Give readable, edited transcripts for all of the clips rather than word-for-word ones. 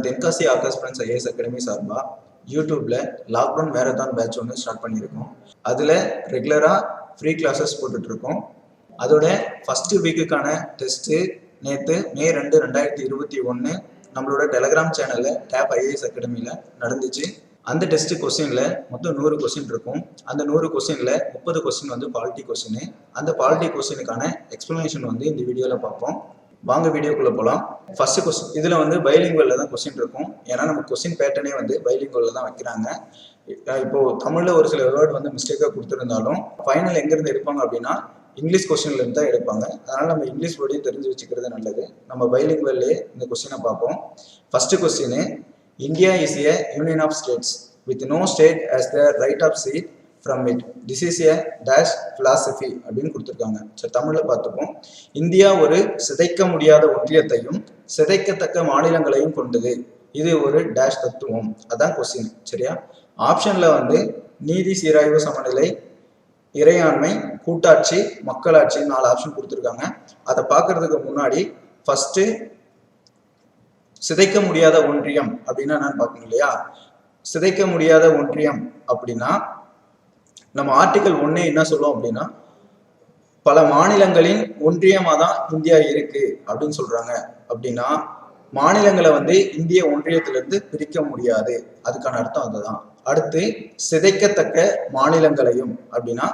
Tenkasi Akash friends IAS academy சார்பாக யூடியூப்ல lockdown marathon batch ஒன்று ஸ்டார்ட் பண்ணியிருக்கோம். அதில் ரெகுலராக ஃப்ரீ கிளாஸஸ் போட்டுட்ருக்கோம். அதோட ஃபஸ்ட்டு வீக்குக்கான டெஸ்ட்டு நேற்று மே 2, 2021 நம்மளோட டெலகிராம் சேனலில் டேப் ஐஏஎஸ் அகாடமியில் நடந்துச்சு. அந்த டெஸ்ட் கொஸ்டின்ல மொத்தம் 100 கொஸ்டின் இருக்கும். அந்த 100 கொஸ்டின்ல 30 கொஸ்டின் வந்து பாலிட்டி கொஸ்டின். அந்த பாலிட்டி கொஸ்டினுக்கான எக்ஸ்பிளனேஷன் வந்து இந்த வீடியோவில் பார்ப்போம். வாங்க வீடியோக்குள்ள போகலாம். ஃபர்ஸ்ட் கொஸ்டின் இதில் வந்து பைலிங்குவலில் தான் கொஸ்டின் இருக்கும். ஏன்னா நம்ம கொஸ்டின் பேட்டர்னே வந்து பைலிங்குவலில் தான் வைக்கிறாங்க. இப்போ தமிழில் ஒரு சில வேர்டு வந்து மிஸ்டேக்காக கொடுத்துருந்தாலும் ஃபைனல் எங்கேருந்து எடுப்பாங்க அப்படின்னா இங்கிலீஷ் கொஸ்டின்ல இருந்து தான் எடுப்பாங்க. அதனால நம்ம இங்கிலீஷ் வேர்டையும் தெரிஞ்சு வச்சுக்கிறது நல்லது. நம்ம பைலிங்குவல்லே இந்த கொஸ்டினை பார்ப்போம். First question, India is a union of states with no state as the right of seat from it. This is a dash philosophy அப்படின்னு கொடுத்துருக்காங்க. சரி, தமிழில் பார்த்துப்போம். இந்தியா ஒரு சிதைக்க முடியாத ஒன்றியத்தையும் சிதைக்கத்தக்க மாநிலங்களையும் கொண்டது. இது ஒரு டேஷ் தத்துவம். அதான் கொஸ்டின். சரியா? ஆப்ஷன்ல வந்து நீதி, சீராய்வு, சமநிலை, இறையாண்மை, கூட்டாட்சி, மக்களாட்சி 4 ஆப்ஷன் கொடுத்துருக்காங்க. அதை பார்க்கறதுக்கு முன்னாடி ஃபர்ஸ்ட் சிதைக்க முடியாத ஒன்றியம் அப்படின்னா என்னன்னு பார்க்கணும் இல்லையா? சிதைக்க முடியாத ஒன்றியம் அப்படின்னா நம்ம ஆர்டிகல் 1 என்ன சொல்லுவோம் அப்படின்னா பல மாநிலங்களின் ஒன்றியமா தான் இந்தியா இருக்கு அப்படின்னு சொல்றாங்க. அப்படின்னா மாநிலங்களை வந்து இந்திய ஒன்றியத்திலிருந்து பிரிக்க முடியாது. அதுக்கான அர்த்தம் அதுதான். அடுத்து சிதைக்கத்தக்க மாநிலங்களையும் அப்படின்னா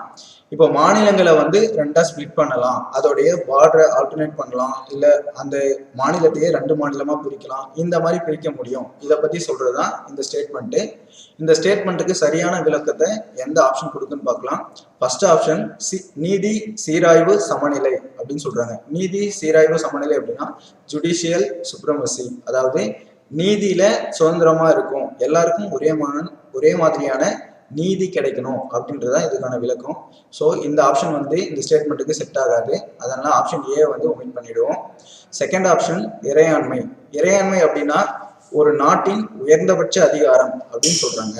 இப்போ மாநிலங்களை வந்து 2ஆ ஸ்பிளிட் பண்ணலாம், அதோடைய பார்டரை ஆல்டர்னேட் பண்ணலாம், இல்லை அந்த மாநிலத்தையே 2 மாநிலமா பிரிக்கலாம். இந்த மாதிரி பிரிக்க முடியும். இதை பத்தி சொல்றதுதான் இந்த ஸ்டேட்மெண்ட். இந்த ஸ்டேட்மெண்ட்டுக்கு சரியான விளக்கத்தை எந்த ஆப்ஷன் கொடுக்குன்னு பார்க்கலாம். ஃபர்ஸ்ட் ஆப்ஷன் நீதி, சீராய்வு, சமநிலை அப்படின்னு சொல்றாங்க. நீதி, சீராய்வு, சமநிலை அப்படின்னா ஜுடிஷியல் சுப்ரமசி, அதாவது நீதியில சுதந்திரமா இருக்கும், எல்லாருக்கும் ஒரே மாதிரியான நீதி கிடைக்கணும் அப்படின்றதான் இதுக்கான விளக்கம். ஸோ இந்த ஆப்ஷன் வந்து இந்த ஸ்டேட்மெண்ட்டுக்கு செட் ஆகாது. அதனால ஆப்ஷன் ஏ வந்து ஒமிட் பண்ணிடுவோம். செகண்ட் ஆப்ஷன் இறையாண்மை. இறையாண்மை அப்படின்னா ஒரு நாட்டின் உயர்ந்தபட்ச அதிகாரம் அப்படின்னு சொல்றாங்க.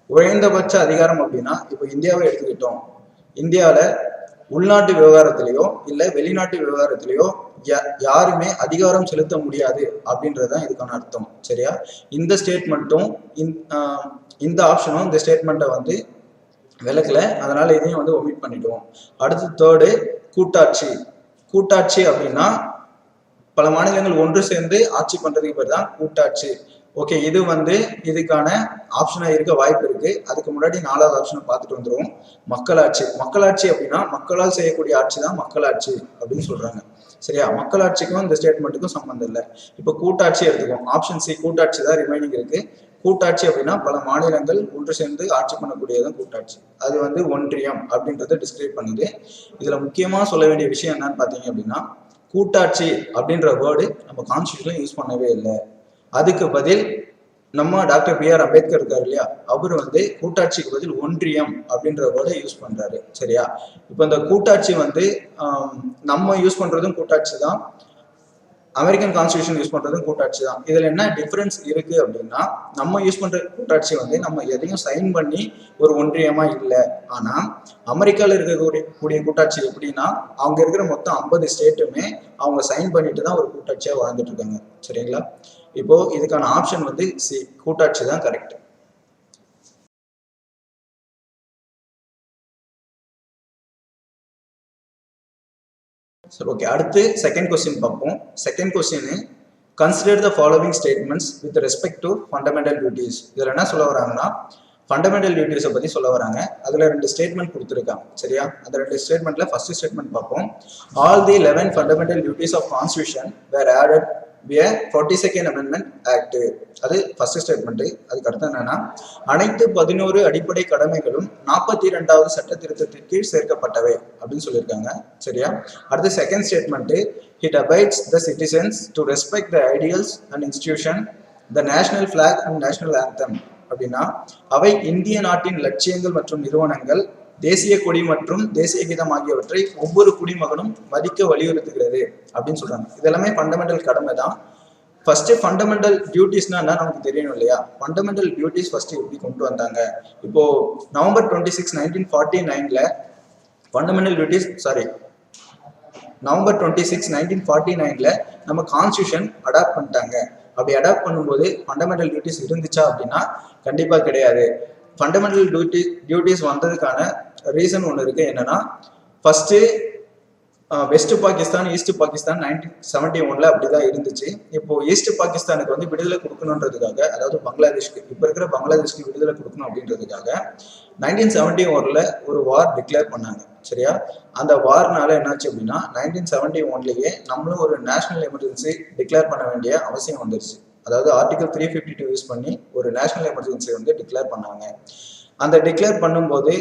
உயர்ந்தபட்ச அதிகாரம் அப்படின்னா இப்போ இந்தியாவை எடுத்துக்கிட்டோம். இந்தியாவில் உள்நாட்டு விவகாரத்திலேயோ இல்லை வெளிநாட்டு விவகாரத்திலேயோ யாருமே அதிகாரம் செலுத்த முடியாது அப்படின்றதுதான் இதுக்கான அர்த்தம். சரியா? இந்த ஸ்டேட்மெண்ட்டும் இந்த ஆப்ஷனும் இந்த ஸ்டேட்மெண்ட்டை வந்து விளக்கல. அதனால இதையும் வந்து ஒமிட் பண்ணிடுவோம். அடுத்து தேர்டு கூட்டாட்சி. கூட்டாட்சி அப்படின்னா பல மாநிலங்கள் ஒன்று சேர்ந்து ஆட்சி பண்றதுக்கு பேர் தான் கூட்டாட்சி. ஓகே, இது வந்து இதுக்கான ஆப்ஷனா இருக்க வாய்ப்பு இருக்கு. அதுக்கு முன்னாடி 4வது ஆப்ஷனை பார்த்துட்டு வந்துருவோம். மக்களாட்சி. மக்களாட்சி அப்படின்னா மக்களால் செய்யக்கூடிய ஆட்சி தான் மக்களாட்சி அப்படின்னு சொல்றாங்க. சரியா? மக்களாட்சிக்கும் இந்த ஸ்டேட்மெண்ட்டுக்கும் சம்பந்தம் இல்லை. இப்போ கூட்டாட்சி எடுத்துக்கோம். ஆப்ஷன் சி கூட்டாட்சி தான் ரிமைனிங் இருக்கு. கூட்டாட்சி அப்படின்னா பல மாநிலங்கள் ஒன்று சேர்ந்து ஆட்சி பண்ணக்கூடியதான் கூட்டாட்சி. அது வந்து ஒன்றியம் அப்படின்றத டிஸ்கிரைப் பண்ணுது. இதுல முக்கியமா சொல்ல வேண்டிய விஷயம் என்னன்னு பாத்தீங்க அப்படின்னா கூட்டாட்சி அப்படின்ற வேர்டு நம்ம கான்ஸ்டியூஷன்ல யூஸ் பண்ணவே இல்லை. அதுக்கு பதில் நம்ம டாக்டர் B.R. அம்பேத்கர் இருக்காரு இல்லையா, அவர் வந்து கூட்டாட்சிக்கு பதில் ஒன்றியம் அப்படின்ற வேர்டை யூஸ் பண்றாரு. சரியா? இப்போ இந்த கூட்டாட்சி வந்து நம்ம யூஸ் பண்றதும் கூட்டாட்சி தான், அமெரிக்கன் கான்ஸ்டியூஷன் யூஸ் பண்றதும் கூட்டாட்சி தான். இதுல என்ன டிஃபரன்ஸ் இருக்கு அப்படின்னா நம்ம யூஸ் பண்ற கூட்டாட்சி வந்து நம்ம எதையும் சைன் பண்ணி ஒரு ஒன்றியமா இல்லை. ஆனா அமெரிக்கால இருக்கக்கூடிய கூட்டாட்சி எப்படின்னா அவங்க இருக்கிற மொத்தம் 50 ஸ்டேட்டுமே அவங்க சைன் பண்ணிட்டு தான் ஒரு கூட்டாட்சியா வாழ்ந்துட்டு இருக்காங்க. சரிங்களா? இப்போ இதுக்கான ஆப்ஷன் வந்து சி கூட்டாட்சி தான் கரெக்ட். சரி, ஓகே. அடுத்து செகண்ட் கொஸ்டின் பார்ப்போம். Second question, consider the following statements with respect to fundamental duties. இதில் என்ன சொல்ல வராங்கன்னா ஃபண்டமெண்டல் டியூட்டிஸை பற்றி சொல்ல வராங்க. அதில் 2 ஸ்டேட்மெண்ட் கொடுத்துருக்காங்க. சரியா? அந்த 2 ஸ்டேட்மெண்ட்ல ஃபர்ஸ்ட் ஸ்டேட்மெண்ட் பார்ப்போம். All the 11 fundamental duties of constitution were added via 42nd Amendment Act. அது ஃபர்ஸ்ட் ஸ்டேட்மெண்ட். அதுக்கு அர்த்தம் என்னன்னா அனைத்து 11 அடிப்படை கடமைகளும் 42வது சட்ட திருத்தத்தின் கீழ் சேர்க்கப்பட்டவை அப்படின்னு சொல்லியிருக்காங்க. சரியா? அடுத்து second statement, it abides the citizens to respect the ideals and institution, the national flag and national anthem. அப்படின்னா அவை இந்திய நாட்டின் லட்சியங்கள் மற்றும் நிறுவனங்கள், தேசிய கொடி மற்றும் தேசிய கீதம் ஆகியவற்றை ஒவ்வொரு குடிமகனும் மதிக்க வலியுறுத்துகிறது அப்படின்னு சொல்றாங்க. இதெல்லாமே ஃபண்டமெண்டல் கடமை தான். ஃபர்ஸ்ட் ஃபண்டமெண்டல் டியூட்டிஸ்னா என்ன நமக்கு தெரியணும் இல்லையா? ஃபண்டமெண்டல் டியூட்டிஸ் ஃபர்ஸ்ட் எப்படி கொண்டு வந்தாங்க? இப்போ நவம்பர் 26, 1949ல ஃபண்டமெண்டல் டியூட்டிஸ் நவம்பர் 26, 1949ல நம்ம கான்ஸ்டியூஷன் அடாப்ட் பண்ணிட்டாங்க. அப்படி அடாப்ட் பண்ணும்போது ஃபண்டமெண்டல் டியூட்டிஸ் இருந்துச்சா அப்படின்னா கண்டிப்பா கிடையாது. ஃபண்டமெண்டல் டியூட்டிஸ் வந்ததுக்கான ரீசன் ஒன்று இருக்கு. என்னன்னா first west Pakistan east Pakistan 1971 அப்படிதான் இருந்துச்சு. இப்போ ஈஸ்ட் பாகிஸ்தானுக்கு வந்து விடுதலை கொடுக்கணுன்றதுக்காக, அதாவது பங்களாதேஷ்க்கு இப்ப இருக்கிற பங்களாதேஷ்க்கு விடுதலை கொடுக்கணும் அப்படின்றதுக்காக 1971 ஒரு வார் டிக்ளேர் பண்ணாங்க. சரியா? அந்த வார்னால என்னாச்சு அப்படின்னா 1971லயே நம்மளும் ஒரு நேஷனல் எமர்ஜென்சி டிக்ளேர் பண்ண வேண்டிய அவசியம் வந்துருச்சு. அதாவது ஆர்டிகல் 352 யூஸ் பண்ணி ஒரு நேஷனல் எமர்ஜென்சி வந்து டிக்ளேர் பண்ணாங்க. அந்த டிக்ளேர் பண்ணும்போது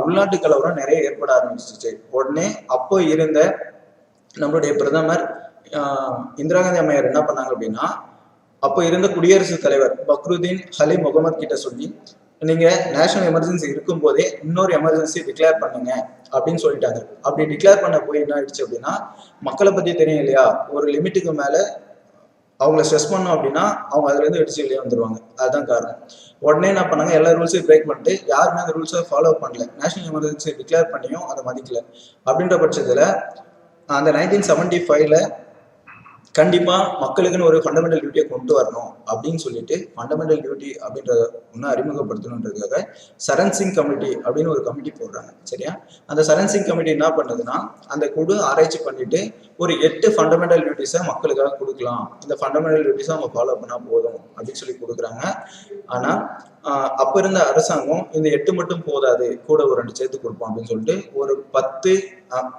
உள்நாட்டு கலவரம் நிறைய ஏற்பட ஆரம்பிச்சிச்சு. உடனே அப்போ இருந்த நம்மளுடைய பிரதமர் இந்திரா காந்தி அம்மையார் என்ன பண்ணாங்க அப்படின்னா, அப்போ இருந்த குடியரசுத் தலைவர் பக்ருதீன் ஹலீம் முகமது கிட்ட சொல்லி, நீங்க நேஷனல் எமர்ஜென்சி இருக்கும் போதே இன்னொரு எமர்ஜென்சி டிக்ளேர் பண்ணுங்க அப்படின்னு சொல்லிட்டாங்க. அப்படி டிக்ளேர் பண்ண போய் என்ன ஆயிடுச்சு அப்படின்னா, மக்களை பத்தி தெரியும் இல்லையா, ஒரு லிமிட்டுக்கு மேல அவங்கள ஸ்ட்ரெஸ் பண்ணோம் அப்படின்னா அவங்க அதுல இருந்து வெடிச்சு வெளியே வந்துருவாங்க. அதுதான் காரணம். உடனே என்ன பண்ணாங்க, எல்லா ரூல்ஸையும் பிரேக் பண்ணிட்டு யாருமே அந்த ரூல்ஸை ஃபாலோ பண்ணல. நேஷனல் எமர்ஜென்சி டிக்ளேர் பண்ணியும் அதை மதிக்கல. அப்படின்ற பட்சத்துல அந்த 1975ல கண்டிப்பா மக்களுக்குன்னு ஒரு ஃபண்டமெண்டல் டியூட்டியை கொண்டு வரணும் அப்படின்னு சொல்லிட்டு ஃபண்டமெண்டல் டியூட்டி அப்படின்றத ஒன்று அறிமுகப்படுத்தணுன்றதுக்காக சரண் சிங் கமிட்டி அப்படின்னு ஒரு கமிட்டி போடுறாங்க. சரியா? அந்த சரண் சிங் கமிட்டி என்ன பண்ணுதுன்னா, அந்த குழு ஆராய்ச்சி பண்ணிட்டு ஒரு 8 ஃபண்டமெண்டல் டியூட்டிஸை மக்களுக்காக கொடுக்கலாம், இந்த ஃபண்டமெண்டல் டியூட்டிஸை அவங்க ஃபாலோ பண்ணா போதும் அப்படின்னு சொல்லி கொடுக்குறாங்க. ஆனா அப்ப இருந்த அரசாங்கம் இந்த 8 மட்டும் போதாது, கூட ஒரு 2 சேர்த்து கொடுப்போம் அப்படின்னு சொல்லிட்டு ஒரு 10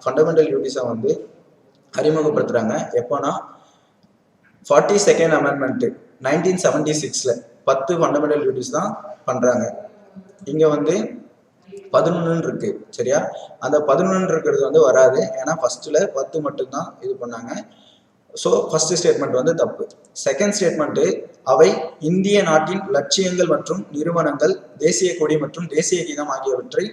ஃபண்டமெண்டல் டியூட்டிஸை வந்து அறிமுகப்படுத்துறாங்க. எப்போனா 42nd அமெண்ட்மெண்ட் 1976ல 10 ஃபண்டமெண்டல் டியூட்டிஸ் தான் பண்றாங்க. இங்க வந்து 11 இருக்கு. சரியா? அந்த 11 இருக்கிறது வந்து வராது. ஏன்னா ஃபர்ஸ்ட்ல 10 மட்டும் தான் இது பண்ணாங்க. ஸோ ஃபர்ஸ்ட் ஸ்டேட்மெண்ட் வந்து தப்பு. செகண்ட் ஸ்டேட்மெண்ட், அவை இந்திய நாட்டின் லட்சியங்கள் மற்றும் நிறுவனங்கள், தேசிய கொடி மற்றும் தேசிய கீதம் ஆகியவற்றை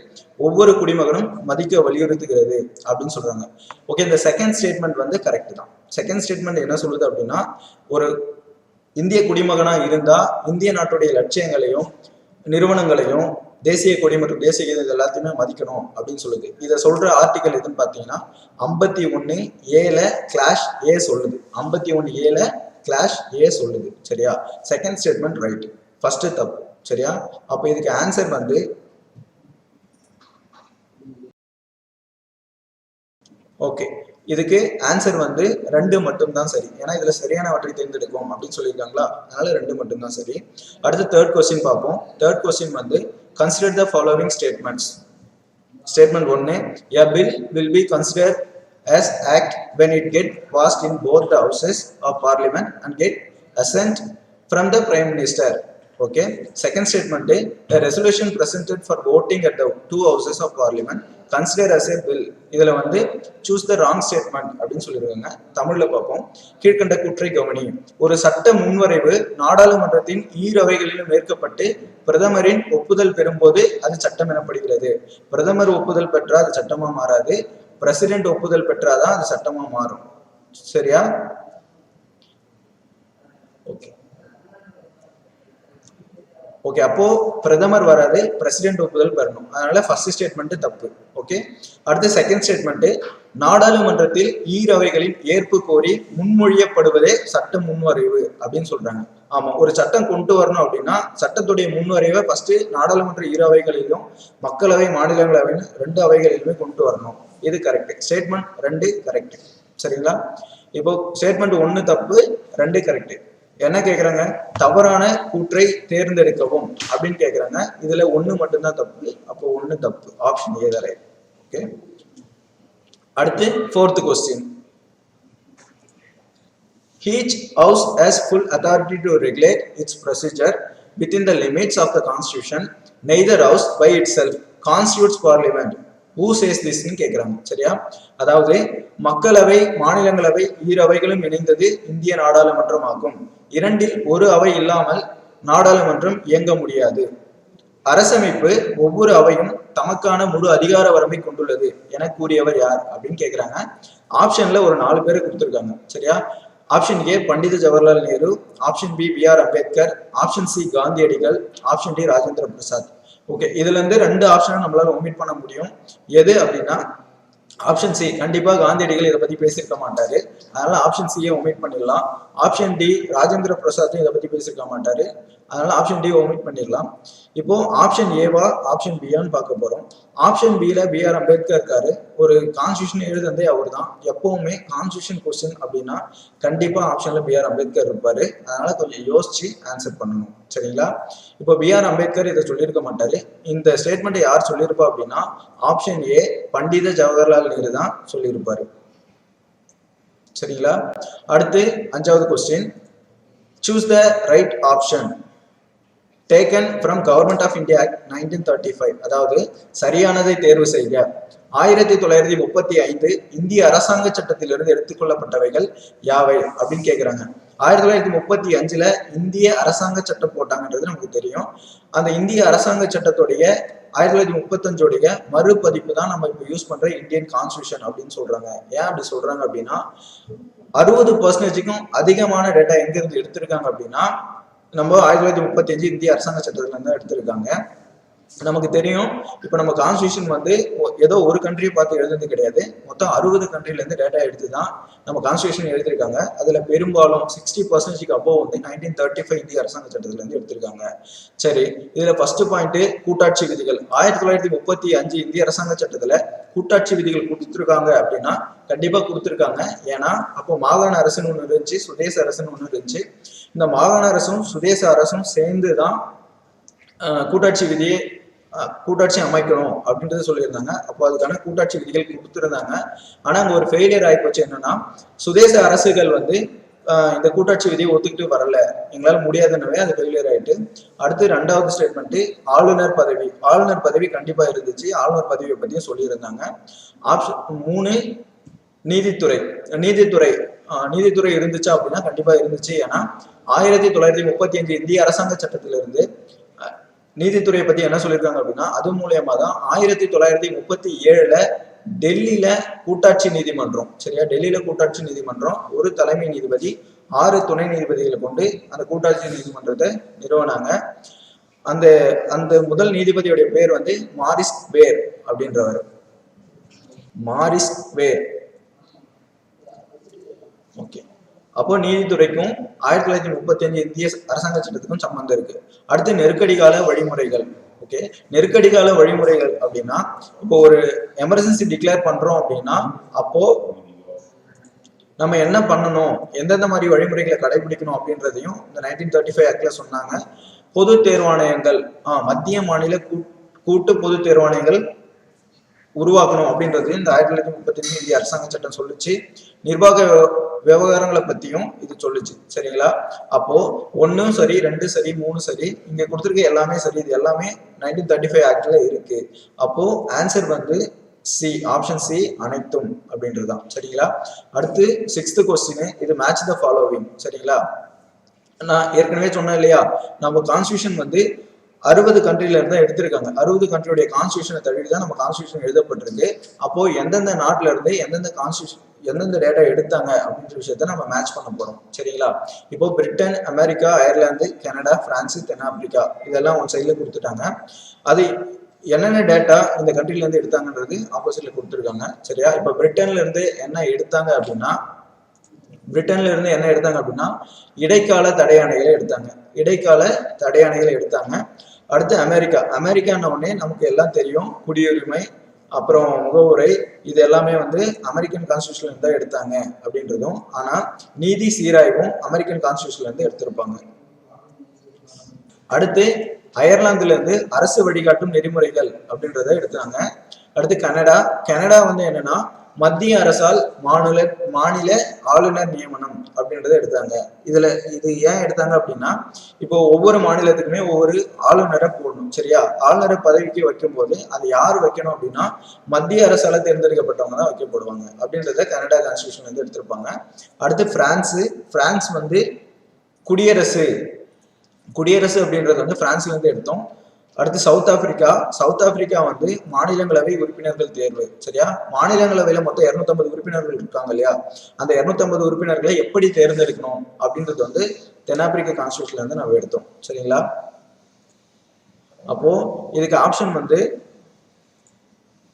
ஒவ்வொரு குடிமகனும் மதிக்க வலியுறுத்துகிறது அப்படின்னு சொல்றாங்க. ஓகே, இந்த செகண்ட் ஸ்டேட்மெண்ட் வந்து கரெக்ட் தான். செகண்ட் ஸ்டேட்மெண்ட் என்ன சொல்லுது அப்படின்னா, ஒரு இந்திய குடிமகனா இருந்தா இந்திய நாட்டுடைய லட்சியங்களையும் நிறுவனங்களையும் தேசிய கொடி மற்றும் தேசிய கீதம் இது எல்லாத்தையுமே மதிக்கணும் அப்படின்னு சொல்லுது. இதை சொல்ற ஆர்டிகல் எதுன்னு பாத்தீங்கன்னா 51A சொல்லுது. 51A சொல்லுது. சரியா? செகண்ட் ஸ்டேட்மெண்ட் ரைட், ஃபர்ஸ்ட் தப்பு. சரியா? அப்ப இதுக்கு ஆன்சர் வந்து ஓகே, இதுக்கு ஆன்சர் வந்து 2 மட்டும் தான் சரி. ஏன்னா இதுல சரியானவற்றை தேர்ந்தெடுக்கும் அப்படின்னு சொல்லியிருக்காங்களா, அதனால 2 மட்டும் தான் சரி. அடுத்து தேர்ட் கொஸ்டின் பார்ப்போம். தேர்ட் கொஸ்டின் வந்து consider the following statements. Statement 1, a bill will be considered as act when it get passed in both the houses of parliament and get assent from the prime minister. Okay. Second statement, a resolution presented for voting at the 2 houses of parliament consider as a bill. இதுல வந்து choose the wrong statement அப்படின்னு சொல்லிருக்காங்க. தமிழ்ல பார்ப்போம். கீழ்கண்ட குற்றை கவனி. ஒரு சட்ட முன்வரைவு நாடாளுமன்றத்தின் ஈரவைகளிலும் ஏற்கப்பட்டு பிரதமரின் ஒப்புதல் பெறும்போது அது சட்டம் எனப்படுகிறது. பிரதமர் ஒப்புதல் பெற்றா அது சட்டமா மாறாது, பிரசிடென்ட் ஒப்புதல் பெற்றாதான் அது சட்டமா மாறும். சரியா? ஓகே ஓகே, அப்போ பிரதமர் வராது, பிரசிடென்ட் ஒப்புதல் பெறணும். அதனால ஃபர்ஸ்ட் ஸ்டேட்மெண்ட் தப்பு. ஓகே, அடுத்து செகண்ட் ஸ்டேட்மெண்ட், நாடாளுமன்றத்தில் ஈரவைகளின் ஏற்பு கோரி முன்மொழியப்படுவதே சட்ட முன்வரைவு அப்படின்னு சொல்றாங்க. ஆமா, ஒரு சட்டம் கொண்டு வரணும் அப்படின்னா சட்டத்துடைய முன்வரைவை ஃபர்ஸ்ட் நாடாளுமன்ற ஈரவைகளிலும் மக்களவை மாநிலங்களவைன்னு 2 அவைகளிலுமே கொண்டு வரணும். இது கரெக்ட். Statement 2 correct. சரிங்களா? இப்போ ஸ்டேட்மெண்ட் 1 தப்பு, 2 கரெக்ட். என்ன கேக்குறாங்க, தவறான கூற்றை தேர்ந்தெடுக்கவும் அப்படின்னு கேக்குறாங்க. இதுல 1 மட்டும்தான் தப்பு. அப்போ 1 தப்பு, ஆப்ஷன் ஏ தான் ரைட். ஓகே, அடுத்து fourth question. Each house has full authority to regulate its procedure within the limits of the constitution. Neither house by itself constitutes parliament. Who says this ன்னு கேக்குறாங்க. சரியா? அதாவது மக்களவை மாநிலங்களவை ஈரவைகளும் இணைந்தது இந்திய நாடாளுமன்றம் ஆகும். 2இல் ஒரு அவை இல்லாமல் நாடாளுமன்றம் இயங்க முடியாது. அரசமைப்பு ஒவ்வொரு அவையும் தமக்கான முழு அதிகார வரம்பை கொண்டுள்ளது என கூறியவர் யார் அப்படின்னு கேக்குறாங்க. ஆப்ஷன்ல ஒரு 4 பேரை கொடுத்திருக்காங்க. சரியா? Option A Pandit Jawaharlal Nehru, option B B.R. Ambedkar, option C காந்தியடிகள், option D Rajendra Prasad. Okay, இதுல இருந்து 2 ஆப்ஷனை நம்மளால ஒமிட் பண்ண முடியும். எது அப்படின்னா ஆப்ஷன் சி கண்டிப்பா காந்தியடிகள் இதை பத்தி பேசியிருக்க மாட்டாரு, அதனால ஆப்ஷன் சியை ஒமிட் பண்ணிடலாம். ஆப்ஷன் டி ராஜேந்திர பிரசாத்தும் இதை பத்தி பேசியிருக்க மாட்டாரு, அதனால ஆப்ஷன் டி ஒமிட் பண்ணிடலாம். இப்போ ஆப்ஷன் ஏவா ஆப்ஷன் பியான்னு பார்க்க போறோம். ஆப்ஷன் பில B.R. அம்பேத்கர் இருக்காரு. ஒரு கான்ஸ்டியூஷன் எழுதுனதே அவர் தான். எப்பவுமே கான்ஸ்டியூஷன் கொஸ்டின் அப்படின்னா கண்டிப்பா ஆப்ஷன்ல B.R. அம்பேத்கர் இருப்பாரு, அதனால கொஞ்சம் யோசிச்சு ஆன்சர் பண்ணணும். சரிங்களா? இப்போ B.R. அம்பேத்கர் இதை சொல்லியிருக்க மாட்டாரு. இந்த ஸ்டேட்மெண்ட் யார் சொல்லியிருப்பா அப்படின்னா ஆப்ஷன் ஏ பண்டித ஜவஹர்லால் நேரு தான் சொல்லியிருப்பாரு. சரிங்களா? அடுத்து 5வது question, choose the right option taken from government of India act 1935. அதாவது சரியானதை தேர்வு செய்க. 1935 இந்திய அரசாங்க சட்டத்திலிருந்து எடுத்துக்கொள்ளப்பட்டவைகள் யாவை அப்படின்னு கேட்குறாங்க. 1935 இந்திய அரசாங்க சட்டம் போட்டாங்கன்றது நமக்கு தெரியும். அந்த இந்திய அரசாங்க சட்டத்துடைய 1935 மறுபதிப்பு தான் நம்ம இப்போ யூஸ் பண்ற இந்தியன் கான்ஸ்டியூஷன் அப்படின்னு சொல்றாங்க. ஏன் அப்படி சொல்றாங்க அப்படின்னா 60% அதிகமான டேட்டா எங்க இருந்து எடுத்திருக்காங்க அப்படின்னா நம்ம 1935 இந்திய அரசாங்க சட்டத்துல இருந்து எடுத்திருக்காங்க. நமக்கு தெரியும் இப்போ நம்ம கான்ஸ்டியூஷன் வந்து ஏதோ ஒரு கண்ட்ரியை பார்த்து எழுதுறது கிடையாது, மொத்தம் 60 கண்ட்ரில இருந்து டேட்டா எடுத்து தான் நம்ம கான்ஸ்டியூஷன் எழுதியிருக்காங்க. அதுல பெரும்பாலும் 60% அபோவ் வந்து 1935 இந்திய அரசாங்க சட்டத்துல இருந்து எடுத்திருக்காங்க. சரி, இதுல ஃபர்ஸ்ட் பாயிண்ட் கூட்டாட்சி விதிகள். 1935 இந்திய அரசாங்க சட்டத்துல கூட்டாட்சி விதிகள் கொடுத்துருக்காங்க அப்படின்னா கண்டிப்பா கொடுத்துருக்காங்க. ஏன்னா அப்போ மாகாண அரசுன்னு ஒண்ணு இருந்துச்சு, சுதேச அரசுன்னு ஒண்ணு இருந்துச்சு. இந்த மாகாண அரசும் சுதேச அரசும் சேர்ந்து தான் கூட்டாட்சி விதியை கூட்டாட்சி அமைக்கணும் அப்படின்றது சொல்லியிருந்தாங்க. அப்போ அதுக்கான கூட்டாட்சி விதிகள் கொடுத்துருந்தாங்க. ஆனா அங்க ஒரு ஃபெயிலியர் ஆயிப்போச்சு. என்னன்னா சுதேச அரசுகள் வந்து இந்த கூட்டாட்சி விதியை ஒத்துக்கிட்டு வரல, எங்களால முடியாதுன்னவே அது ஃபெயிலியர் ஆயிட்டு. அடுத்து 2வது ஸ்டேட்மெண்ட் ஆளுநர் பதவி. ஆளுநர் பதவி கண்டிப்பா இருந்துச்சு, ஆளுநர் பதவியை பத்தியும் சொல்லியிருந்தாங்க. ஆப்ஷன் 3 நீதித்துறை. நீதித்துறை இருந்துச்சா அப்படின்னா கண்டிப்பா இருந்துச்சு. ஏன்னா 1935 இந்திய அரசாங்க சட்டத்திலிருந்து நீதித்துறையை பத்தி என்ன சொல்லியிருக்காங்க அப்படின்னா அது மூலியமா தான் 1937 டெல்லியில கூட்டாட்சி நீதிமன்றம், சரியா, டெல்லியில கூட்டாட்சி நீதிமன்றம் ஒரு தலைமை நீதிபதி 6 துணை நீதிபதிகளை கொண்டு அந்த கூட்டாட்சி நீதிமன்றத்தை நிறுவனாங்க. அந்த அந்த முதல் நீதிபதியுடைய பேர் வந்து மாரிஸ் குவேர் அப்படின்றவர். மாரிஸ் குவேர். ஓகே, அப்போ நீதித்துறைக்கும் 1935 இந்திய அரசாங்க சட்டத்துக்கும் சம்பந்தம் இருக்கு. அடுத்து நெருக்கடி கால வழிமுறைகள். ஓகே, நெருக்கடி கால வழிமுறைகள் அப்படின்னா இப்போ ஒரு எமர்ஜென்சி டிக்ளேர் பண்றோம் அப்படின்னா அப்போ நம்ம என்ன பண்ணணும், எந்தெந்த மாதிரி வழிமுறைகளை கடைபிடிக்கணும் அப்படின்றதையும் இந்த 1935 ஆக்ட்ல சொன்னாங்க. பொது தேர்வாணையங்கள், மத்திய மாநில கூட்டு பொது தேர்வாணையங்கள் உருவாக்கணும் அப்படின்றது இந்த 1935 இந்திய அரசாங்க சட்டம் சொல்லிச்சு. நிர்வாக விவகாரங்களை பத்தியும் இது சொல்லுச்சு. சரிங்களா? அப்போ 1 சரி, 2 சரி, 3 சரி, இங்க கொடுத்துருக்க எல்லாமே சரி. இது எல்லாமே 1935 ஆக்ட்ல இருக்கு. அப்போ ஆன்சர் வந்து சி, ஆப்ஷன் சி அனைத்தும் அப்படின்றதுதான். சரிங்களா? அடுத்து 6th கொஸ்டின், இது மேட்ச் த ஃபாலோவிங். சரிங்களா? நான் ஏற்கனவே சொன்னேன் இல்லையா, நம்ம கான்ஸ்டியூஷன் வந்து 60 கண்ட்ரில இருந்தா எடுத்திருக்காங்க. 60 கண்ட்ரியோட கான்ஸ்டியூஷனை தழுவி தான் நம்ம கான்ஸ்டியூஷன் எழுதப்பட்டிருக்கு. அப்போ எந்தெந்த நாட்டுல இருந்து எந்தெந்த கான்ஸ்டியூஷன் எந்தெந்த டேட்டா எடுத்தாங்க அப்படின்ற விஷயத்த நம்ம மேட்ச் பண்ண போறோம். சரிங்களா? இப்போ Britain, America, Ireland, Canada, France, தென்னாப்பிரிக்கா இதெல்லாம் ஒரு சைட்ல கொடுத்துட்டாங்க. அது என்னென்ன டேட்டா இந்த கண்ட்ரில இருந்து எடுத்தாங்கன்றது ஆப்போசிட்ல கொடுத்துருக்காங்க. சரியா? இப்போ பிரிட்டன்ல இருந்து என்ன எடுத்தாங்க அப்படின்னா இடைக்கால தடையாணைகளை எடுத்தாங்க. அடுத்து அமெரிக்கான உடனே நமக்கு எல்லாம் தெரியும், குடியுரிமை அப்புறம் முகவுரை இது எல்லாமே வந்து அமெரிக்கன் கான்ஸ்டியூஷன்ல இருந்து தான் எடுத்தாங்க அப்படின்றதும். ஆனா நீதி சீராய்வும் அமெரிக்கன் கான்ஸ்டியூஷன்ல இருந்து எடுத்திருப்பாங்க. அடுத்து அயர்லாந்துல இருந்து அரசு வழிகாட்டும் நெறிமுறைகள் அப்படின்றத எடுத்தாங்க. அடுத்து கனடா வந்து என்னன்னா மத்திய அரசால் மாநில ஆளுநர் நியமனம் அப்படின்றத எடுத்தாங்க. இது ஏன் எடுத்தாங்க அப்படின்னா இப்போ ஒவ்வொரு மாநிலத்துக்குமே ஒவ்வொரு ஆளுநரை போடணும். சரியா? ஆளுநரை பதவிக்கு வைக்கும் போது அது யார் வைக்கணும் அப்படின்னா மத்திய அரசால தேர்ந்தெடுக்கப்பட்டவங்க தான் வைக்கப்படுவாங்க அப்படின்றத கனடா கான்ஸ்டியூஷன் வந்து எடுத்திருப்பாங்க. அடுத்து பிரான்ஸ் வந்து குடியரசு அப்படின்றது வந்து பிரான்ஸ்ல இருந்து எடுத்தோம். அடுத்து சவுத் ஆப்பிரிக்கா வந்து மாநிலங்களவை உறுப்பினர்கள் தேர்வு. சரியா? மாநிலங்களவையில மொத்தம் 250 உறுப்பினர்கள் இருக்காங்க இல்லையா, அந்த 250 உறுப்பினர்களை எப்படி தேர்ந்தெடுக்கணும் அப்படின்றது வந்து தென்னாப்பிரிக்க கான்ஸ்டியூஷன்ல இருந்து நம்ம எடுத்தோம். சரிங்களா? அப்போ இதுக்கு ஆப்ஷன் வந்து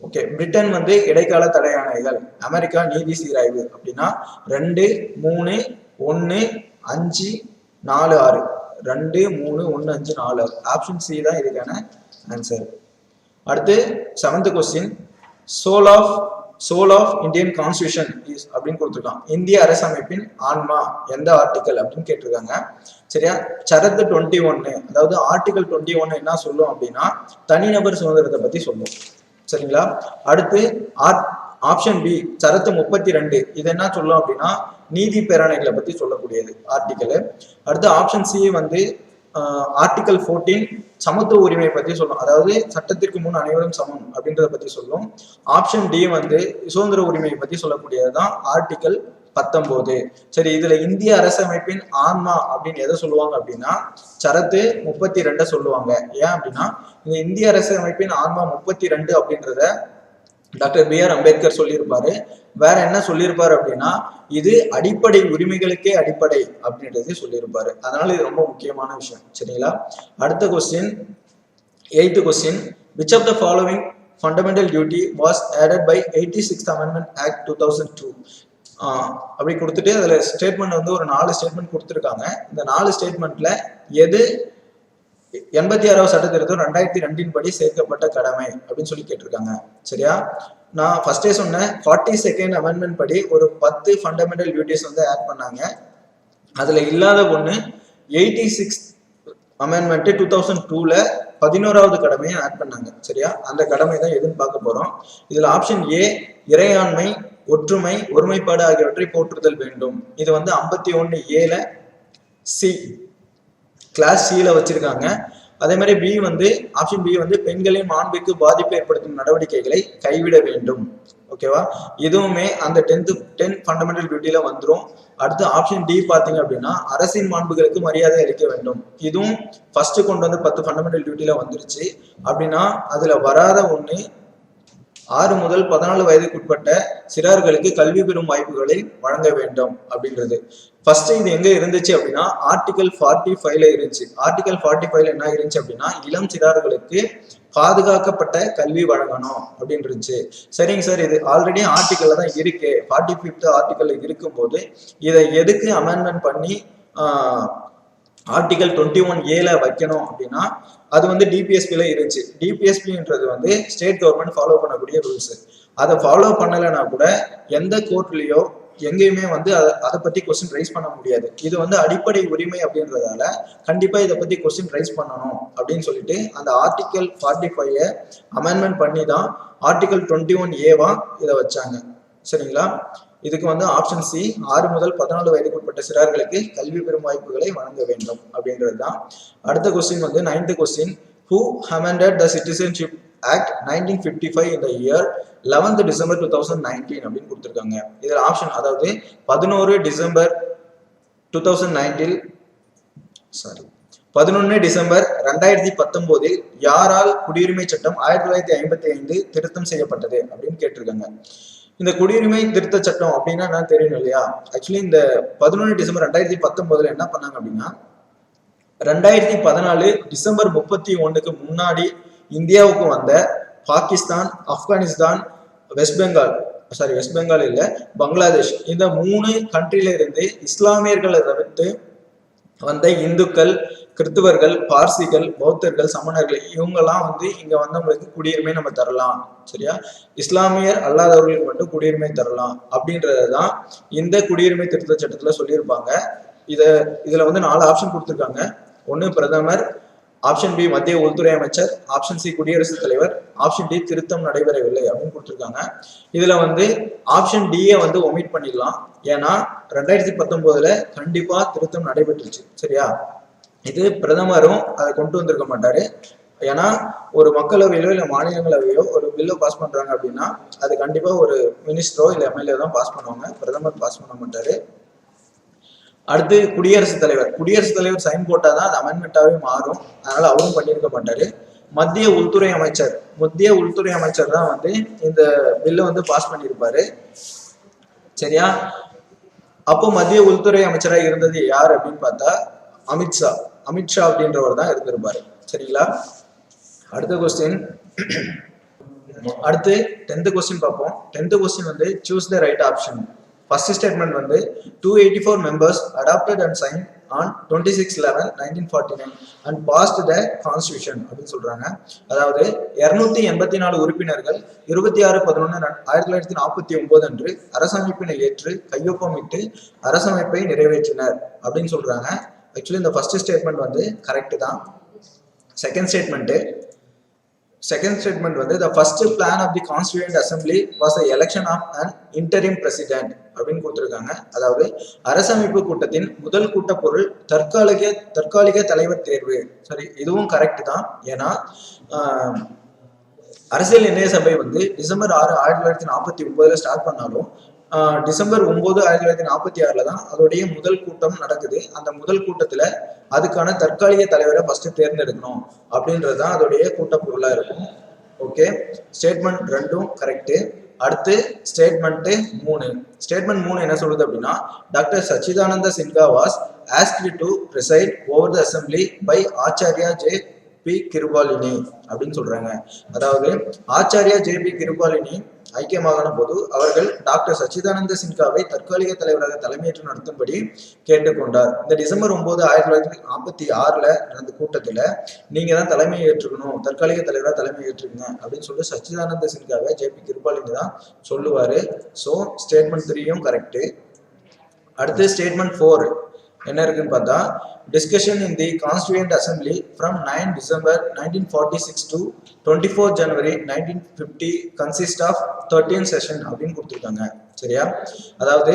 ஓகே, பிரிட்டன் வந்து இடைக்கால தடை ஆணைகள், அமெரிக்கா நீதி சீராய்வு அப்படின்னா 2 3 1 5 4 6 2 3 1 5 4 6. ஆப்ஷன் சி தான் இதுக்கான ஆன்சர். அடுத்து 7th question, soul of Indian constitution is அப்படின்னு கொடுத்துருக்கான். இந்திய அரசமைப்பின் ஆன்மா எந்த ஆர்டிக்கல் அப்படின்னு கேட்டிருக்காங்க. சரியா, சரத்து 21, அதாவது ஆர்டிகல் 21 என்ன சொல்லும் அப்படின்னா தனிநபர் சுதந்திரத்தை பத்தி சொல்லும். சரிங்களா. அடுத்து ஆப்ஷன் பி சரத்து 32, இது என்ன சொல்லும் அப்படின்னா நீதி பேரணைகளை பத்தி சொல்லக்கூடியது ஆர்டிக்கல். அடுத்து ஆப்ஷன் சி வந்து ஆர்டிகல் 14 சமத்துவ உரிமை பத்தி சொல்லும், அதாவது சட்டத்திற்கு முன் அனைவரும் சமம் அப்படின்றத பத்தி சொல்லும். ஆப்ஷன் டி வந்து சுதந்திர உரிமையை பத்தி சொல்லக்கூடியதுதான் ஆர்டிகல் 19. சரி, இதுல இந்திய அரசமைப்பின் ஆன்மா அப்படின்னு எதை சொல்லுவாங்க அப்படின்னா சரத்து 32 சொல்லுவாங்க. ஏன் அப்படின்னா இந்த இந்திய அரசமைப்பின் ஆன்மா 32 அப்படின்றத டாக்டர் B.R. அம்பேத்கர் சொல்லியிருப்பாரு. வேற என்ன சொல்லியிருப்பாரு அப்படின்னா இது அடிப்படை உரிமைகளுக்கே அடிப்படை அப்படின்றதே சொல்லியிருப்பாரு. அதனால இது ரொம்ப முக்கியமான விஷயம். சரிங்களா. அடுத்த question, 8th question, which of the following fundamental duty was added by 86th Amendment Act 2002? அப்படி கொடுத்துட்டு அதுல ஸ்டேட்மெண்ட் வந்து ஒரு 4 ஸ்டேட்மெண்ட் கொடுத்துருக்காங்க. இந்த 4 ஸ்டேட்மெண்ட்ல எது 86வது சட்ட திருத்தம் 2002 படி சேர்க்கப்பட்ட கடமை அப்படின்னு சொல்லி கேட்டிருக்காங்க. சரியா, நான் ஃபர்ஸ்டே சொன்னேன் 42nd அமெண்ட்மெண்ட் படி ஒரு 10 ஃபண்டமெண்டல் டியூட்டிஸ் வந்து ஆட் பண்ணாங்க. அதுல இல்லாத ஒண்ணு 86th அமெண்ட்மெண்ட் 2002ல 11வது கடமையை ஆட் பண்ணாங்க. சரியா, அந்த கடமை தான் எதுன்னு பார்க்க போறோம். இதுல ஆப்ஷன் ஏ இறையாண்மை, ஒற்றுமை, ஒருமைப்பாடு ஆகியவற்றை போற்றுதல் வேண்டும். இது வந்து 51A சி கிளாஸ் சில வச்சிருக்காங்க. அதே மாதிரி பி வந்து ஆப்ஷன் பி வந்து பெண்களின் மாண்புக்கு பாதிப்பு ஏற்படுத்தும் நடவடிக்கைகளை கைவிட வேண்டும். ஓகேவா, இதுவுமே அந்த 10 ஃபண்டமெண்டல் டியூட்டில வந்துடும். அடுத்து ஆப்ஷன் டி பாத்தீங்க அப்படின்னா அரசின் மாண்புகளுக்கு மரியாதை அளிக்க வேண்டும். இதுவும் ஃபர்ஸ்ட் கொண்டு வந்து 10 ஃபண்டமெண்டல் டியூட்டில வந்துருச்சு. அப்படின்னா அதுல வராத ஒண்ணு 6 முதல் 14 வயதுக்குட்பட்ட சிறார்களுக்கு கல்வி பெறும் வாய்ப்புகளை வழங்க வேண்டும் அப்படின்றது. ஃபர்ஸ்ட் இது எங்க இருந்துச்சு அப்படின்னா ஆர்டிகல் 45ல இருந்துச்சு. ஆர்டிகல் 45ல என்ன இருந்துச்சு அப்படின்னா இளம் சிறார்களுக்கு பாதுகாக்கப்பட்ட கல்வி வழங்கணும் அப்படின்னு இருந்துச்சு. சரிங்க சார், இது ஆல்ரெடி ஆர்டிகல்ல தான் இருக்கு, 45th ஆர்டிகல்ல இருக்கும் போது இதை எதுக்கு அமெண்ட்மெண்ட் பண்ணி ஆர்டிகல் 21A வைக்கணும் அப்படின்னா அது வந்து டிபிஎஸ்பில இருந்துச்சு. டிபிஎஸ்பின்றது வந்து ஸ்டேட் கவர்மெண்ட் ஃபாலோ பண்ணக்கூடிய ரூல்ஸ். அதை ஃபாலோ பண்ணலைன்னா கூட எந்த கோர்ட்லயோ எங்கேயுமே வந்து அதை பத்தி கொஸ்டின் ரைஸ் பண்ண முடியாது. இது வந்து அடிப்படை உரிமை அப்படின்றதால கண்டிப்பா இதை பத்தி கொஸ்டின் ரைஸ் பண்ணணும் அப்படின்னு சொல்லிட்டு அந்த ஆர்டிகல் 45 அமெண்ட்மெண்ட் பண்ணி தான் ஆர்டிகல் 21A இதை வச்சாங்க. சரிங்களா. இதுக்கு வந்து ஆப்ஷன் சி 6 முதல் 14 வயதுக்குட்பட்ட சிறார்களுக்கு கல்வி பெறும் வாய்ப்புகளை வழங்க வேண்டும் அப்படின்றது தான். அடுத்த கொஸ்டின் வந்து 9th question, who amended the Citizenship Act 1955 in the year 11th December 2019 அப்படின்னு கொடுத்துருக்காங்க. இதில் ஆப்ஷன், அதாவது 11 டிசம்பர் 2019 யாரால் குடியுரிமை சட்டம் 1955 திருத்தம் செய்யப்பட்டது அப்படின்னு கேட்டிருக்காங்க. இந்த குடியுரிமை திருத்த சட்டம் அப்படின்னா என்ன தெரியும் இல்லையா. ஆக்சுவலி இந்த 11 டிசம்பர் 2019 என்ன பண்ணாங்க அப்படின்னா 2014 டிசம்பர் 31க்கு முன்னாடி இந்தியாவுக்கு வந்த பாகிஸ்தான், ஆப்கானிஸ்தான், வெஸ்ட் பெங்கால் இல்ல பங்களாதேஷ், இந்த 3 கண்ட்ரில இருந்து இஸ்லாமியர்களை தவிர்த்து வந்த இந்துக்கள், கிறிஸ்துவர்கள், பார்சிகள், பௌத்தர்கள், சமணர்கள் இவங்கெல்லாம் வந்து இங்க வந்தவங்களுக்கு குடியுரிமை நம்ம தரலாம். சரியா, இஸ்லாமியர் அல்லாதவர்களுக்கு மட்டும் குடியுரிமை தரலாம் அப்படின்றதுதான் இந்த குடியுரிமை திருத்த சட்டத்துல சொல்லியிருப்பாங்க. இதுல வந்து 4 ஆப்ஷன் கொடுத்துருக்காங்க. ஒண்ணு பிரதமர், ஆப்ஷன் பி மத்திய உள்துறை அமைச்சர், ஆப்ஷன் சி குடியரசுத் தலைவர், ஆப்ஷன் டி திருத்தம் நடைபெறவில்லை அப்படின்னு கொடுத்துருக்காங்க. இதுல வந்து ஆப்ஷன் டியை வந்து ஒமிட் பண்ணிடலாம். ஏன்னா 2019 கண்டிப்பா திருத்தம் நடைபெற்றுச்சு. சரியா, இது பிரதமரும் அதை கொண்டு வந்திருக்க மாட்டாரு. ஏன்னா ஒரு மக்களவையிலோ இல்ல மாநிலங்களவையோ ஒரு பில்லை பாஸ் பண்றாங்க அப்படின்னா அது கண்டிப்பா ஒரு மினிஸ்டரோ இல்ல எம்எல்ஏ தான் பாஸ் பண்ணுவாங்க, பிரதமர் பாஸ் பண்ண மாட்டாரு. அடுத்து குடியரசுத் தலைவர் சைன் போட்டாதான் அது அமெண்ட்மெண்டாவே மாறும். அதனால அவரும் பண்ணியிருக்க மாட்டாரு. மத்திய உள்துறை அமைச்சர் தான் வந்து இந்த பில்லை வந்து பாஸ் பண்ணியிருப்பாரு. சரியா, அப்போ மத்திய உள்துறை அமைச்சராக இருந்தது யார் அப்படின்னு பார்த்தா அமித்ஷா அப்படின்றவர் தான் இருந்திருப்பாரு. சரிங்களா. அடுத்த கொஸ்டின், அடுத்து 10th கொஸ்டின் பார்ப்போம். 10th கொஸ்டின் வந்து choose the right option. First statement வந்து 284 members adopted and signed on 26/11/1949 and passed the constitution அப்படின்னு சொல்றாங்க. அதாவது 284 உறுப்பினர்கள் 26/11/1949 அன்று அரசமைப்பினை ஏற்று கையொப்பமிட்டு அரசமைப்பை நிறைவேற்றினர் அப்படின்னு சொல்றாங்க. ஆக்சுவலி இந்த ஃபர்ஸ்ட் ஸ்டேட்மெண்ட் வந்து கரெக்ட் தான். செகண்ட் ஸ்டேட்மெண்ட் வந்து the first plan of the constituent assembly was the election of an interim president அப்படின்னு கொடுத்துருக்காங்க. அதாவது அரசமைப்பு கூட்டத்தின் முதல் கூட்ட பொருள் தற்காலிக தலைவர் தேர்வு. சரி, இதுவும் கரெக்ட் தான். ஏன்னா அரசியல் நிர்ணய சபை வந்து டிசம்பர் 6 1949 ஸ்டார்ட் பண்ணாலும் டிசம்பர் 9 1946 தான் அதோடைய முதல் கூட்டம் நடக்குது. அந்த முதல் கூட்டத்துல அதுக்கான தற்காலிக தலைவரை ஃபர்ஸ்ட் தேர்ந்தெடுக்கணும் அப்படின்றதுதான் அதோடைய கூட்ட பொருளா இருக்கும். Okay, statement 2 correct. அடுத்து ஸ்டேட்மெண்ட் 3 என்ன சொல்லுது அப்படின்னா, doctor Sachchidananda Sinha was asked to preside over the assembly by Acharya JB. Kripalani அப்படின்னு சொல்றாங்க. அதாவது ஆச்சாரியா ஜே.பி. கிருபாலினி ஐக்கியமான போது அவர்கள் டாக்டர் சச்சிதானந்த சின்ஹாவை தற்காலிக தலைவராக தலைமையேற்று நடத்தும்படி கேட்டுக்கொண்டார். இந்த டிசம்பர் 9 1946 நடந்த கூட்டத்துல நீங்க தான் தலைமை ஏற்றுக்கணும், தற்காலிக தலைவராக தலைமை ஏற்றுக்கங்க அப்படின்னு சொல்லி சச்சிதானந்த சின்ஹாவை ஜே.பி. கிருபாலினி தான் சொல்லுவாரு. ஸோ ஸ்டேட்மெண்ட் 3யும் கரெக்ட். அடுத்து ஸ்டேட்மெண்ட் 4 என்ன இருக்குன்னு பார்த்தா, discussion in the constituent assembly from 9 December 1946 to 24 January 1950 consist of 13 session அப்படின்னு கொடுத்துருக்காங்க. சரியா, அதாவது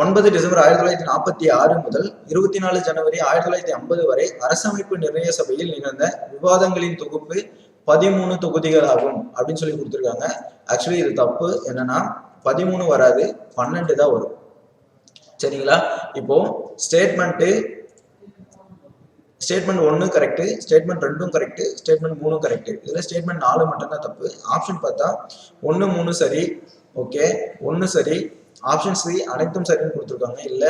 9 டிசம்பர் 1946 முதல் 24 ஜனவரி 1950 வரை அரசமைப்பு நிர்ணய சபையில் நிகழ்ந்த விவாதங்களின் தொகுப்பு 13 தொகுதிகளாகும் அப்படின்னு சொல்லி கொடுத்துருக்காங்க. ஆக்சுவலி இது தப்பு. என்னன்னா 13 வராது, 12 தான் வரும். சரிங்களா, இப்போ statement 1 correct, statement 2 correct, statement 3 correct. இதுல ஸ்டேட்மெண்ட் 4 மட்டும் தான் தப்பு. ஆப்ஷன் பார்த்தா 1 3 சரி. ஓகே, 1 சரி. ஆப்ஷன் சி அனைத்தும் சரின்னு கொடுத்துருக்காங்க. இல்ல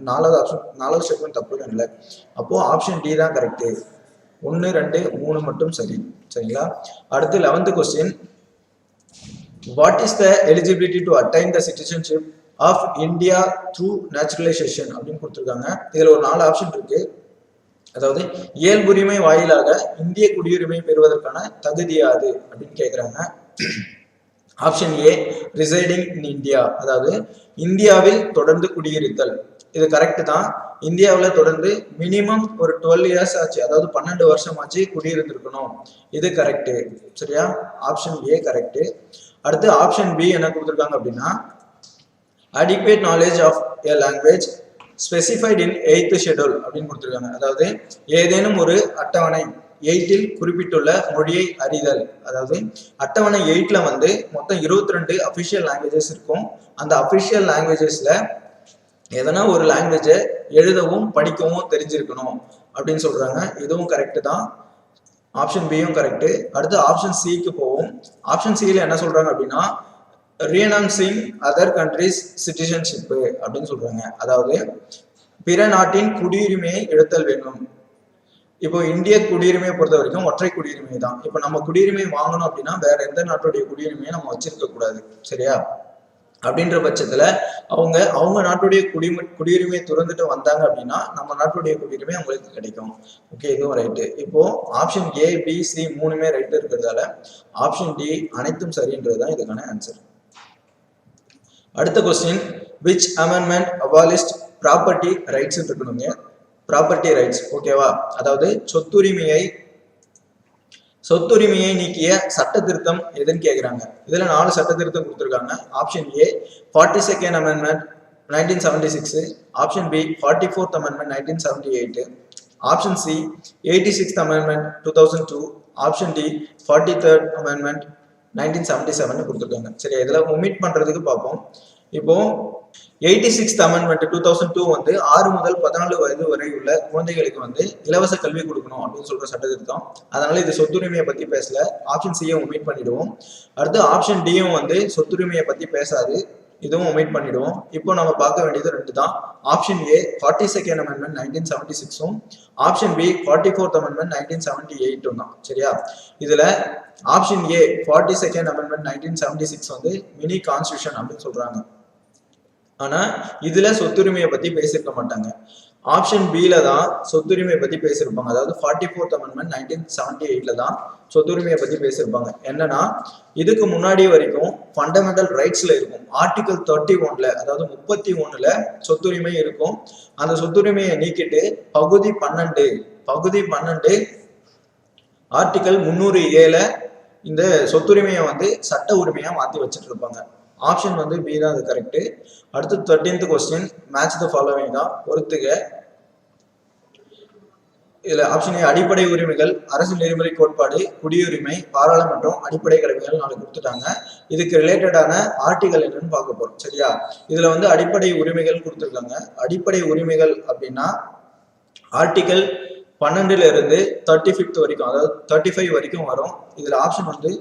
நாலாவது ஸ்டேட்மெண்ட் தப்பு இல்லை. அப்போ ஆப்ஷன் டி தான் கரெக்ட். 1 2 3 மட்டும் சரி. சரிங்களா, அடுத்து 11th question, what is the eligibility to attain the citizenship of India through naturalisation அப்படின்னு கொடுத்துருக்காங்க. இதுல ஒரு 4 ஆப்ஷன் இருக்கு. அதாவது இயல்புரிமை வாயிலாக இந்திய குடியுரிமை பெறுவதற்கான தகுதி யாது அப்படின்னு கேட்குறாங்க. Option A residing in India, அதாவது இந்தியாவில் தொடர்ந்து குடியிருத்தல். இது கரெக்ட் தான். இந்தியாவில் தொடர்ந்து மினிமம் ஒரு 12 இயர்ஸ் ஆச்சு, அதாவது 12 வருஷம் ஆச்சு குடியிருந்திருக்கணும். இது கரெக்ட். சரியா, ஆப்ஷன் ஏ கரெக்ட். அடுத்து ஆப்ஷன் பி என்ன கொடுத்துருக்காங்க அப்படின்னா, adequate knowledge of a language specified in 8th schedule அப்படின்னு கொடுத்துருக்காங்க. அதாவது ஏதேனும் ஒரு அட்டவணை 8ல் குறிப்பிட்டுள்ள மொழியை அறிதல். அதாவது அட்டவணை 8ல வந்து மொத்தம் 22 அஃபிஷியல் லாங்குவேஜஸ் இருக்கும். அந்த அஃபிஷியல் லாங்குவேஜஸ்ல எதனா ஒரு லாங்குவேஜை எழுதவும் படிக்கவும் தெரிஞ்சிருக்கணும் அப்படின்னு சொல்றாங்க. இதுவும் கரெக்ட் தான். ஆப்ஷன் பியும் கரெக்ட். அடுத்து ஆப்ஷன் சிக்கு போவோம். ஆப்ஷன் சியில் என்ன சொல்றாங்க அப்படின்னா, ரீஅனௌன்சிங் அதர் கண்ட்ரிஸ் சிட்டிசன்ஷிப் அப்படின்னு சொல்றாங்க. அதாவது பிற நாட்டின் குடியுரிமையை எடுத்தல் வேண்டும். இப்போ இந்திய குடியுரிமையை பொறுத்த வரைக்கும் ஒற்றை குடியுரிமை தான். இப்போ நம்ம குடியுரிமை வாங்கணும் அப்படின்னா வேற எந்த நாட்டுடைய குடியுரிமையை நம்ம வச்சிருக்க கூடாது. சரியா, அப்படின்ற பட்சத்துல அவங்க நாட்டுடைய குடியுரிமையை துறந்துட்டு வந்தாங்க அப்படின்னா நம்ம நாட்டுடைய குடியுரிமை அவங்களுக்கு கிடைக்கும். ஓகே, இதுவும் ரைட்டு. இப்போ ஆப்ஷன் ஏ பி சி 3மே ரைட்டு இருக்கிறதால ஆப்ஷன் டி அனைத்தும் சரின்றதுதான் இதுக்கான ஆன்சர். அடுத்த question, which amendment abolished property rights இருக்கணுங்க. ப்ராப்பர்ட்டி ரைட்ஸ் ஓகேவா, அதாவது சொத்துரிமையை நீக்கிய சட்ட திருத்தம் எதுன்னு கேட்குறாங்க. இதுல 4 சட்ட திருத்தம் கொடுத்துருக்காங்க. Option A 42nd amendment 1976, option B 44th amendment 1978, option C 86th amendment 2002, option D 43rd amendment 1977 கொடுத்துருக்காங்க. சரி, இதுல ஒமிட் பண்றதுக்கு பார்ப்போம். இப்போ 86th அமெண்ட்மெண்ட் 2002 வந்து 6 முதல் 14 வயது வரை உள்ள குழந்தைகளுக்கு வந்து இலவச கல்வி கொடுக்கணும் அப்படின்னு சொல்ற சட்ட திருத்தம். அதனால இது சொத்துரிமையை பத்தி பேசல. ஆப்ஷன் சியை ஒமிட் பண்ணிடுவோம். அடுத்து ஆப்ஷன் டியும் வந்து சொத்துரிமையை பத்தி பேசாது. இதுவும் ஒமிட் பண்ணிடுவோம். இப்போ நம்ம பார்க்க வேண்டியது ரெண்டு தான். ஆப்ஷன் ஏ 42nd அமெண்ட்மெண்ட் 1976ம், ஆப்ஷன் பி 44th அமெண்ட்மெண்ட் 1978 தான். சரியா? இதுல ஆப்ஷன் ஏ 42nd அமெண்ட்மெண்ட் 1976 வந்து மினி கான்ஸ்டியூஷன் அப்படின்னு சொல்றாங்க. ஆனா இதுல சொத்துரிமையை பத்தி பேசியிருக்க மாட்டாங்க. ஆப்ஷன் பில தான் சொத்துரிமையை பத்தி பேசியிருப்பாங்க. அதாவது 44th அமெண்ட்மெண்ட் 1978ல தான் சொத்துரிமையை பத்தி பேசியிருப்பாங்க. என்னன்னா இதுக்கு முன்னாடி வரைக்கும் ஃபண்டமெண்டல் ரைட்ஸ்ல இருக்கும். ஆர்டிகல் 31ல அதாவது 31ல சொத்துரிமை இருக்கும். அந்த சொத்துரிமையை நீக்கிட்டு பகுதி 12 ஆர்டிகல் 307ல இந்த சொத்துரிமையை வந்து சட்ட உரிமையா மாத்தி வச்சுட்டு இருப்பாங்க. ஆப்ஷன் வந்து பி தான் அது கரெக்ட். அடுத்து 13th question, match the following தான், பொறுத்துக. இதுல ஆப்ஷன் ஏ அடிப்படை உரிமைகள், அரசு நெறிமுறை கோட்பாடு, குடியுரிமை, பாராளுமன்றம், அடிப்படை கடமைகள் 4 கொடுத்துட்டாங்க. இதுக்கு ரிலேட்டடான ஆர்டிகல் என்னன்னு பார்க்க போறோம். சரியா? இதுல வந்து அடிப்படை உரிமைகள் கொடுத்துருக்காங்க. அடிப்படை உரிமைகள் அப்படின்னா ஆர்டிகல் 12ல இருந்து 35 வரைக்கும், அதாவது 35 வரைக்கும் வரும். இதுல ஆப்ஷன் வந்து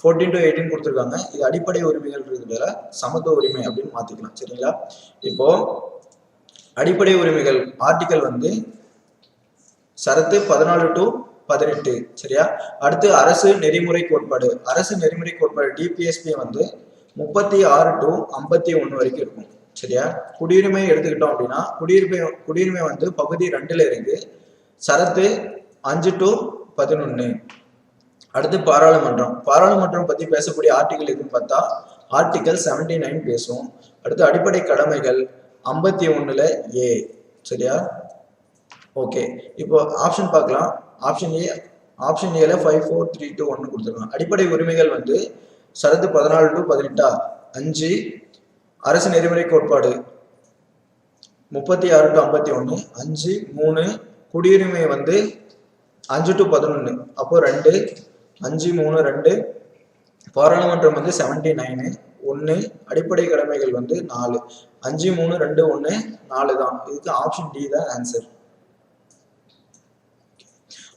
14 to 18 கொடுத்துருக்காங்க. இது அடிப்படை உரிமைகள் இருக்கிறதுல சமத்துவ உரிமை அப்படின்னு மாத்திக்கலாம். சரிங்களா? இப்போ அடிப்படை உரிமைகள் ஆர்டிகல் வந்து சரத்து 14 to 18. சரியா? அடுத்து அரசு நெறிமுறை கோட்பாடு. அரசு நெறிமுறை கோட்பாடு டிபிஎஸ்பி வந்து 36 to 51 வரைக்கும் இருக்கும். சரியா? குடியுரிமை எடுத்துக்கிட்டோம் அப்படின்னா குடியுரிமை வந்து பகுதி 2ல இருக்கு. சரத்து 5 to 11. அடுத்து பாராளுமன்றம் பத்தி பேசக்கூடிய ஆர்டிகல் எதுன்னு பார்த்தா ஆர்டிகல் 79 பேசும். அடுத்து அடிப்படை கடமைகள் 51ல ஏ. சரியா? ஓகே, இப்போ ஆப்ஷன் பார்க்கலாம். ஆப்ஷன் ஏல 5 4 3 2 1 கொடுத்துருக்காங்க. அடிப்படை உரிமைகள் வந்து சரத்து 14 to 18 5. அரசு நெறிமுறை கோட்பாடு 36 to 51 5 3. குடியுரிமை வந்து 5 to 11 அப்போ 2 5 3 2. பாராளுமன்றம் வந்து 79 1. அடிப்படை கடமைகள் வந்து 4 5 3 2 1 4 தான். இதுக்கு ஆப்ஷன் டி தான் ஆன்சர்.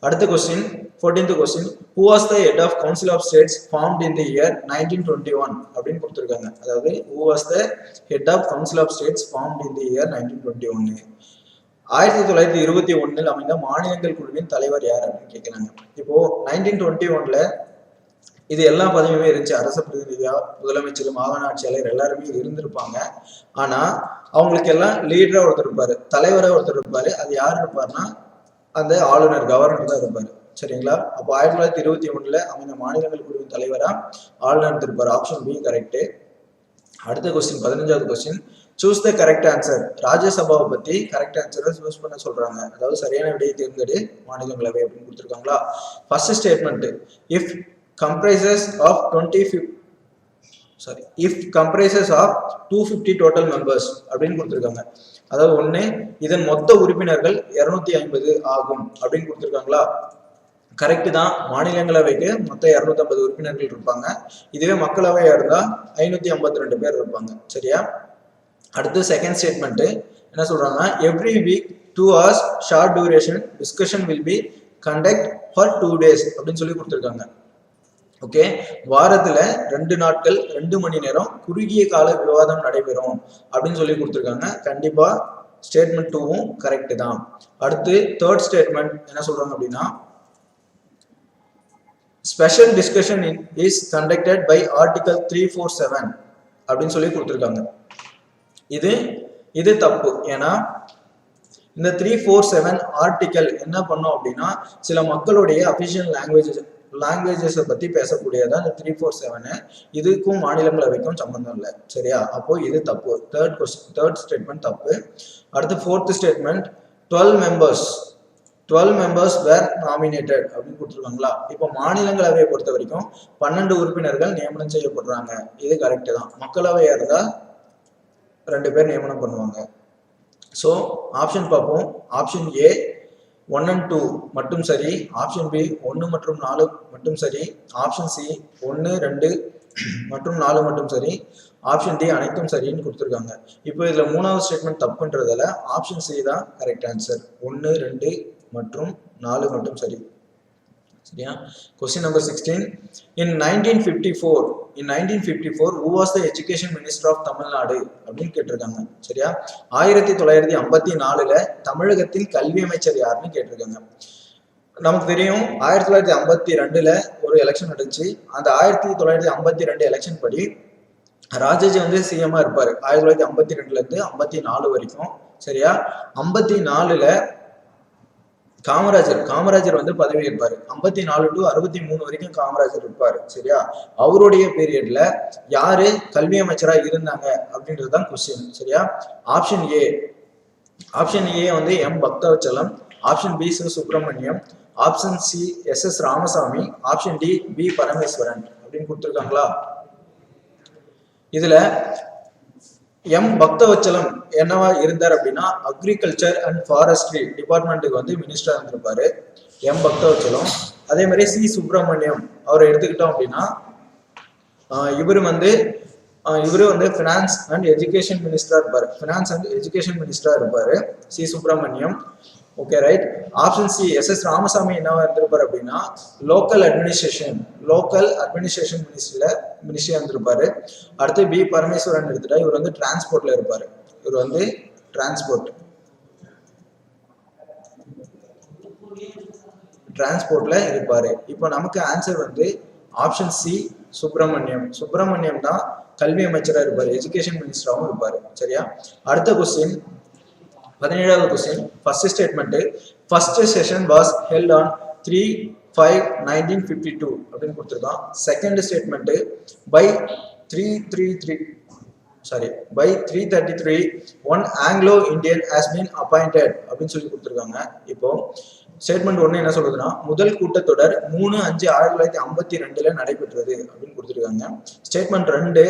அடுத்த question 14th question, who was the head of council of states formed in the year 1921 அப்படின்னு கொடுத்துருக்காங்க. அதாவது who was the head of council of states formed in the year 1921. 1921 அமைந்த மாநிலங்கள் குழுவின் தலைவர் யார் அப்படின்னு கேட்கிறாங்க. இப்போ 1921ல இது எல்லா பதவியுமே இருந்துச்சு. அரச பிரதிநிதியா, முதலமைச்சர், மாகாண ஆட்சியாளர் எல்லாருமே இருந்திருப்பாங்க. ஆனா அவங்களுக்கு எல்லாம் லீடரா ஒருத்தர் இருப்பாரு, தலைவரா ஒருத்தர் இருப்பாரு. அது யார் இருப்பாருன்னா அந்த ஆளுநர், கவர்னர் தான் இருப்பாரு. சரிங்களா? அப்போ 1921ல அமைந்த மாநிலங்கள் குழுவின் தலைவரா ஆளுநர் இருப்பாரு. Option B correct. அடுத்த question 15th question, choose the correct answer. ராஜ்யசபாவை பத்தி கரெக்ட் ஆன்சரை சூஸ் பண்ண சொல்றாங்க. அதாவது சரியான விடையை தேர்ந்தெடு மாநிலங்களவை அப்படின்னு கொடுத்துருக்காங்களா? First statement, it comprises of 250 total members அப்படின்னு கொடுத்துருக்காங்க. அதாவது 1 இதன் மொத்த உறுப்பினர்கள் 250 ஆகும் அப்படின்னு கொடுத்துருக்காங்களா? கரெக்ட் தான். மாநிலங்களவைக்கு மொத்தம் 250 உறுப்பினர்கள் இருப்பாங்க. இதுவே மக்களவையா இருந்தா 552 பேர் இருப்பாங்க. சரியா? அடுத்து செகண்ட் ஸ்டேட்மெண்ட் என்ன சொல்றாங்க, every week 2 hours short duration discussion will be conduct for 2 days அப்படின்னு சொல்லி கொடுத்துருக்காங்க. ஓகே, வாரத்துல 2 நாட்கள் 2 மணி நேரம் குறுகிய கால விவாதம் நடைபெறும் அப்படின்னு சொல்லி கொடுத்துருக்காங்க. கண்டிப்பா ஸ்டேட்மெண்ட் 2வும் கரெக்ட் தான். அடுத்து தேர்ட் ஸ்டேட்மெண்ட் என்ன சொல்றாங்க அப்படின்னா, special discussion is conducted by article 347 அப்படின்னு சொல்லி கொடுத்துருக்காங்க. இது தப்பு. ஏன்னா இந்த 347 ஆர்டிகல் என்ன பண்ணோம் அப்படின்னா சில மக்களுடைய அபிஷியல் லாங்குவேஜஸை பத்தி பேசக்கூடியதான் இந்த 347. இதுக்கும் மாநிலங்களவைக்கும் சம்பந்தம் இல்லை. சரியா? அப்போ இது தப்பு. தேர்ட் ஸ்டேட்மெண்ட் தப்பு. அடுத்து ஃபோர்த் ஸ்டேட்மெண்ட், 12 மெம்பர்ஸ் வேர் நாமினேட்டட் அப்படின்னு கொடுத்துருக்காங்களா? இப்போ மாநிலங்களவையை பொறுத்த வரைக்கும் 12 உறுப்பினர்கள் நியமனம் செய்யப்படுறாங்க. இது கரெக்ட் தான். மக்களவையா இருந்தா 2 பேர் நியமனம் பண்ணுவாங்க. ஸோ ஆப்ஷன் பார்ப்போம். ஆப்ஷன் ஏ 1 and 2 மட்டும் சரி. ஆப்ஷன் பி 1 மற்றும் 4 மட்டும் சரி. ஆப்ஷன் சி 1 2 மற்றும் 4 மட்டும் சரி. ஆப்ஷன் டி அனைத்தும் சரின்னு கொடுத்துருக்காங்க. இப்போ இதுல 3வது ஸ்டேட்மெண்ட் தப்புன்றதால ஆப்ஷன் சி தான் கரெக்ட் ஆன்சர். 1 2 மற்றும் 4 மட்டும் சரி. சரியா? Question number 16. In 1954 who was the education minister of Tamil Nadu அப்படின்னு கேட்டிருக்காங்க. சரியா? 1954ல தமிழகத்தின் கல்வி அமைச்சர் யாருன்னு கேட்டிருக்காங்க. நமக்கு தெரியும் 1952ல ஒரு எலெக்ஷன் நடந்துச்சு. அந்த 1952 எலெக்ஷன் படி ராஜாஜி வந்து சிஎம்மா இருப்பாரு 1952ல இருந்து 54 வரைக்கும். சரியா? 54ல காமராஜர் வந்து பதவி ஏற்பாரு. 54 to 63 வரைக்கும் காமராஜர் இருப்பாரு. சரியா? அவருடைய பீரியட்ல யாரு கல்வி அமைச்சரா இருந்தாங்க அப்படின்றதுதான் கொஸ்டின். சரியா? ஆப்ஷன் ஏ வந்து M Bhaktavatsalam, option B Subramaniam, option C S Ramasamy, option D P Parameswaran அப்படின்னு கொடுத்துருக்காங்களா? இதுல எம் பக்தவச்சலம் என்னவா இருந்தார் அப்படின்னா அக்ரிகல்ச்சர் அண்ட் ஃபாரஸ்ட்ரி டிபார்ட்மெண்ட்டுக்கு வந்து மினிஸ்டரா இருந்திருப்பாரு எம் பக்தவச்சலம். அதே மாதிரி சி சுப்பிரமணியம் அவரை எடுத்துக்கிட்டோம் அப்படின்னா இவரு வந்து ஃபினான்ஸ் அண்ட் எஜுகேஷன் மினிஸ்டரா இருப்பாரு C Subramaniam. Okay right. Option C S Ramasamy என்னவா இருந்திருப்பாரு அப்படின்னா லோக்கல் அட்மினிஸ்ட்ரேஷன் மினிஸ்ட்ரியா இருந்திருப்பாரு. அடுத்து பி பரமேஸ்வரன் எடுத்துட்டா இவர் வந்து டிரான்ஸ்போர்ட்ல இருப்பாரு. டிரான்ஸ்போர்ட்ல இருப்பாரு. இப்போ நமக்கு ஆன்சர் வந்து ஆப்ஷன் சி சுப்பிரமணியம் தான் கல்வி அமைச்சரா இருப்பாரு, எஜுகேஷன் மினிஸ்டராகவும் இருப்பாரு. சரியா? அடுத்த கொஸ்டின் 17வது question. First statement first session was held on 3/5/1952 அப்படின்னு கொடுத்துருக்கான். Second statement by 333 one Anglo Indian has been appointed அப்படின்னு சொல்லி கொடுத்துருக்காங்க. இப்போ ஸ்டேட்மெண்ட் 1 என்ன சொல்றதுன்னா முதல் கூட்டத்தொடர் 3/5/1952 நடைபெற்றது அப்படின்னு கொடுத்துருக்காங்க. ஸ்டேட்மெண்ட் 2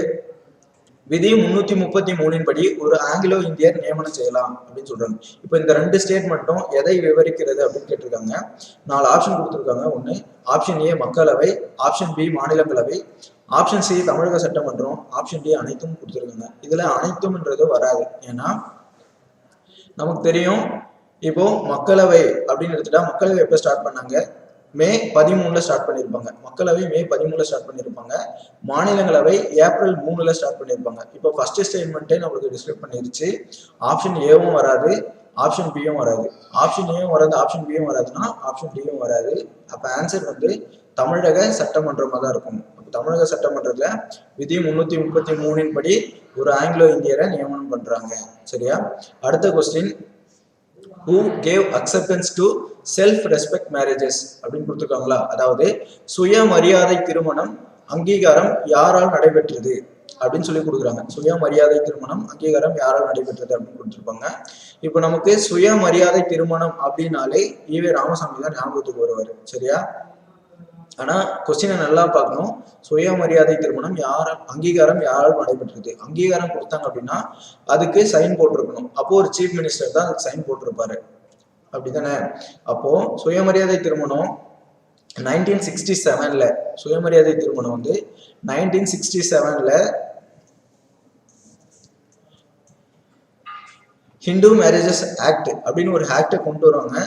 விதி 333 படி ஒரு ஆங்கிலோ இந்தியர் நியமனம் செய்யலாம் அப்படின்னு சொல்றாங்க. இப்போ இந்த 2 ஸ்டேட்மெண்ட்டும் எதை விவரிக்கிறது அப்படின்னு கேட்டிருக்காங்க. 4 ஆப்ஷன் கொடுத்துருக்காங்க. 1 ஆப்ஷன் ஏ மக்களவை, ஆப்ஷன் பி மாநிலங்களவை, ஆப்ஷன் சி தமிழக சட்டமன்றம், ஆப்ஷன் டி அனைத்தும் கொடுத்துருக்காங்க. இதுல அனைத்தும்ன்றது வராது. ஏன்னா நமக்கு தெரியும் இப்போ மக்களவை அப்படின்னு எடுத்துட்டா மக்களவை எப்ப ஸ்டார்ட் பண்ணாங்க? மே 13 ஸ்டார்ட் பண்ணியிருப்பாங்க. மக்களவை மே 13 ஸ்டார்ட் பண்ணியிருப்பாங்க. மாநிலங்களவை ஏப்ரல் 3 ஸ்டார்ட் பண்ணியிருப்பாங்க. இப்போ ஃபர்ஸ்ட் ஸ்டேட்மெண்ட்டே நம்மளுக்கு டிஸ்கிரைப் பண்ணிருச்சு. ஆப்ஷன் ஏவும் வராது, ஆப்ஷன் பியும் வராது. ஆப்ஷன் ஏவும் வராது, ஆப்ஷன் பியும் வராதுன்னா ஆப்ஷன் டியும் வராது. அப்ப ஆன்சர் வந்து தமிழக சட்டமன்றமா தான் இருக்கும். தமிழக சட்டமன்றத்துல விதி 333 படி ஒரு ஆங்கிலோ இந்தியரை நியமனம் பண்றாங்க. சரியா? அடுத்த question who gave acceptance to self respect marriages அப்படின்னு கொடுத்துருக்காங்களா? அதாவது சுயமரியாதை திருமணம் அங்கீகாரம் யாரால் நடைபெற்றது அப்படின்னு சொல்லி கொடுக்குறாங்க. சுயமரியாதை திருமணம் அங்கீகாரம் யாரால் நடைபெற்றது அப்படின்னு கொடுத்துருப்பாங்க. இப்போ நமக்கு சுயமரியாதை திருமணம் அப்படின்னாலே ஈவே ராமசாமி தான் ஞாபகத்துக்கு வருவாரு. சரியா? ஆனா கொஸ்டினை நல்லா பார்க்கணும். சுயமரியாதை திருமணம் அங்கீகாரம் யாரால் நடைபெற்றது? அங்கீகாரம் கொடுத்தாங்க அப்படின்னா அதுக்கு சைன் போட்டிருக்கணும். அப்போ ஒரு சீஃப் மினிஸ்டர் தான் அதுக்கு சைன் போட்டிருப்பாரு. அப்படித்தானே? அப்போ சுயமரியாதை திருமணம் 1967ல சுயமரியாதை திருமணம் வந்து 1967ல ஹிந்து மேரேஜஸ் ஆக்ட் அப்படின்னு ஒரு ஆக்டை கொண்டு வருவாங்க.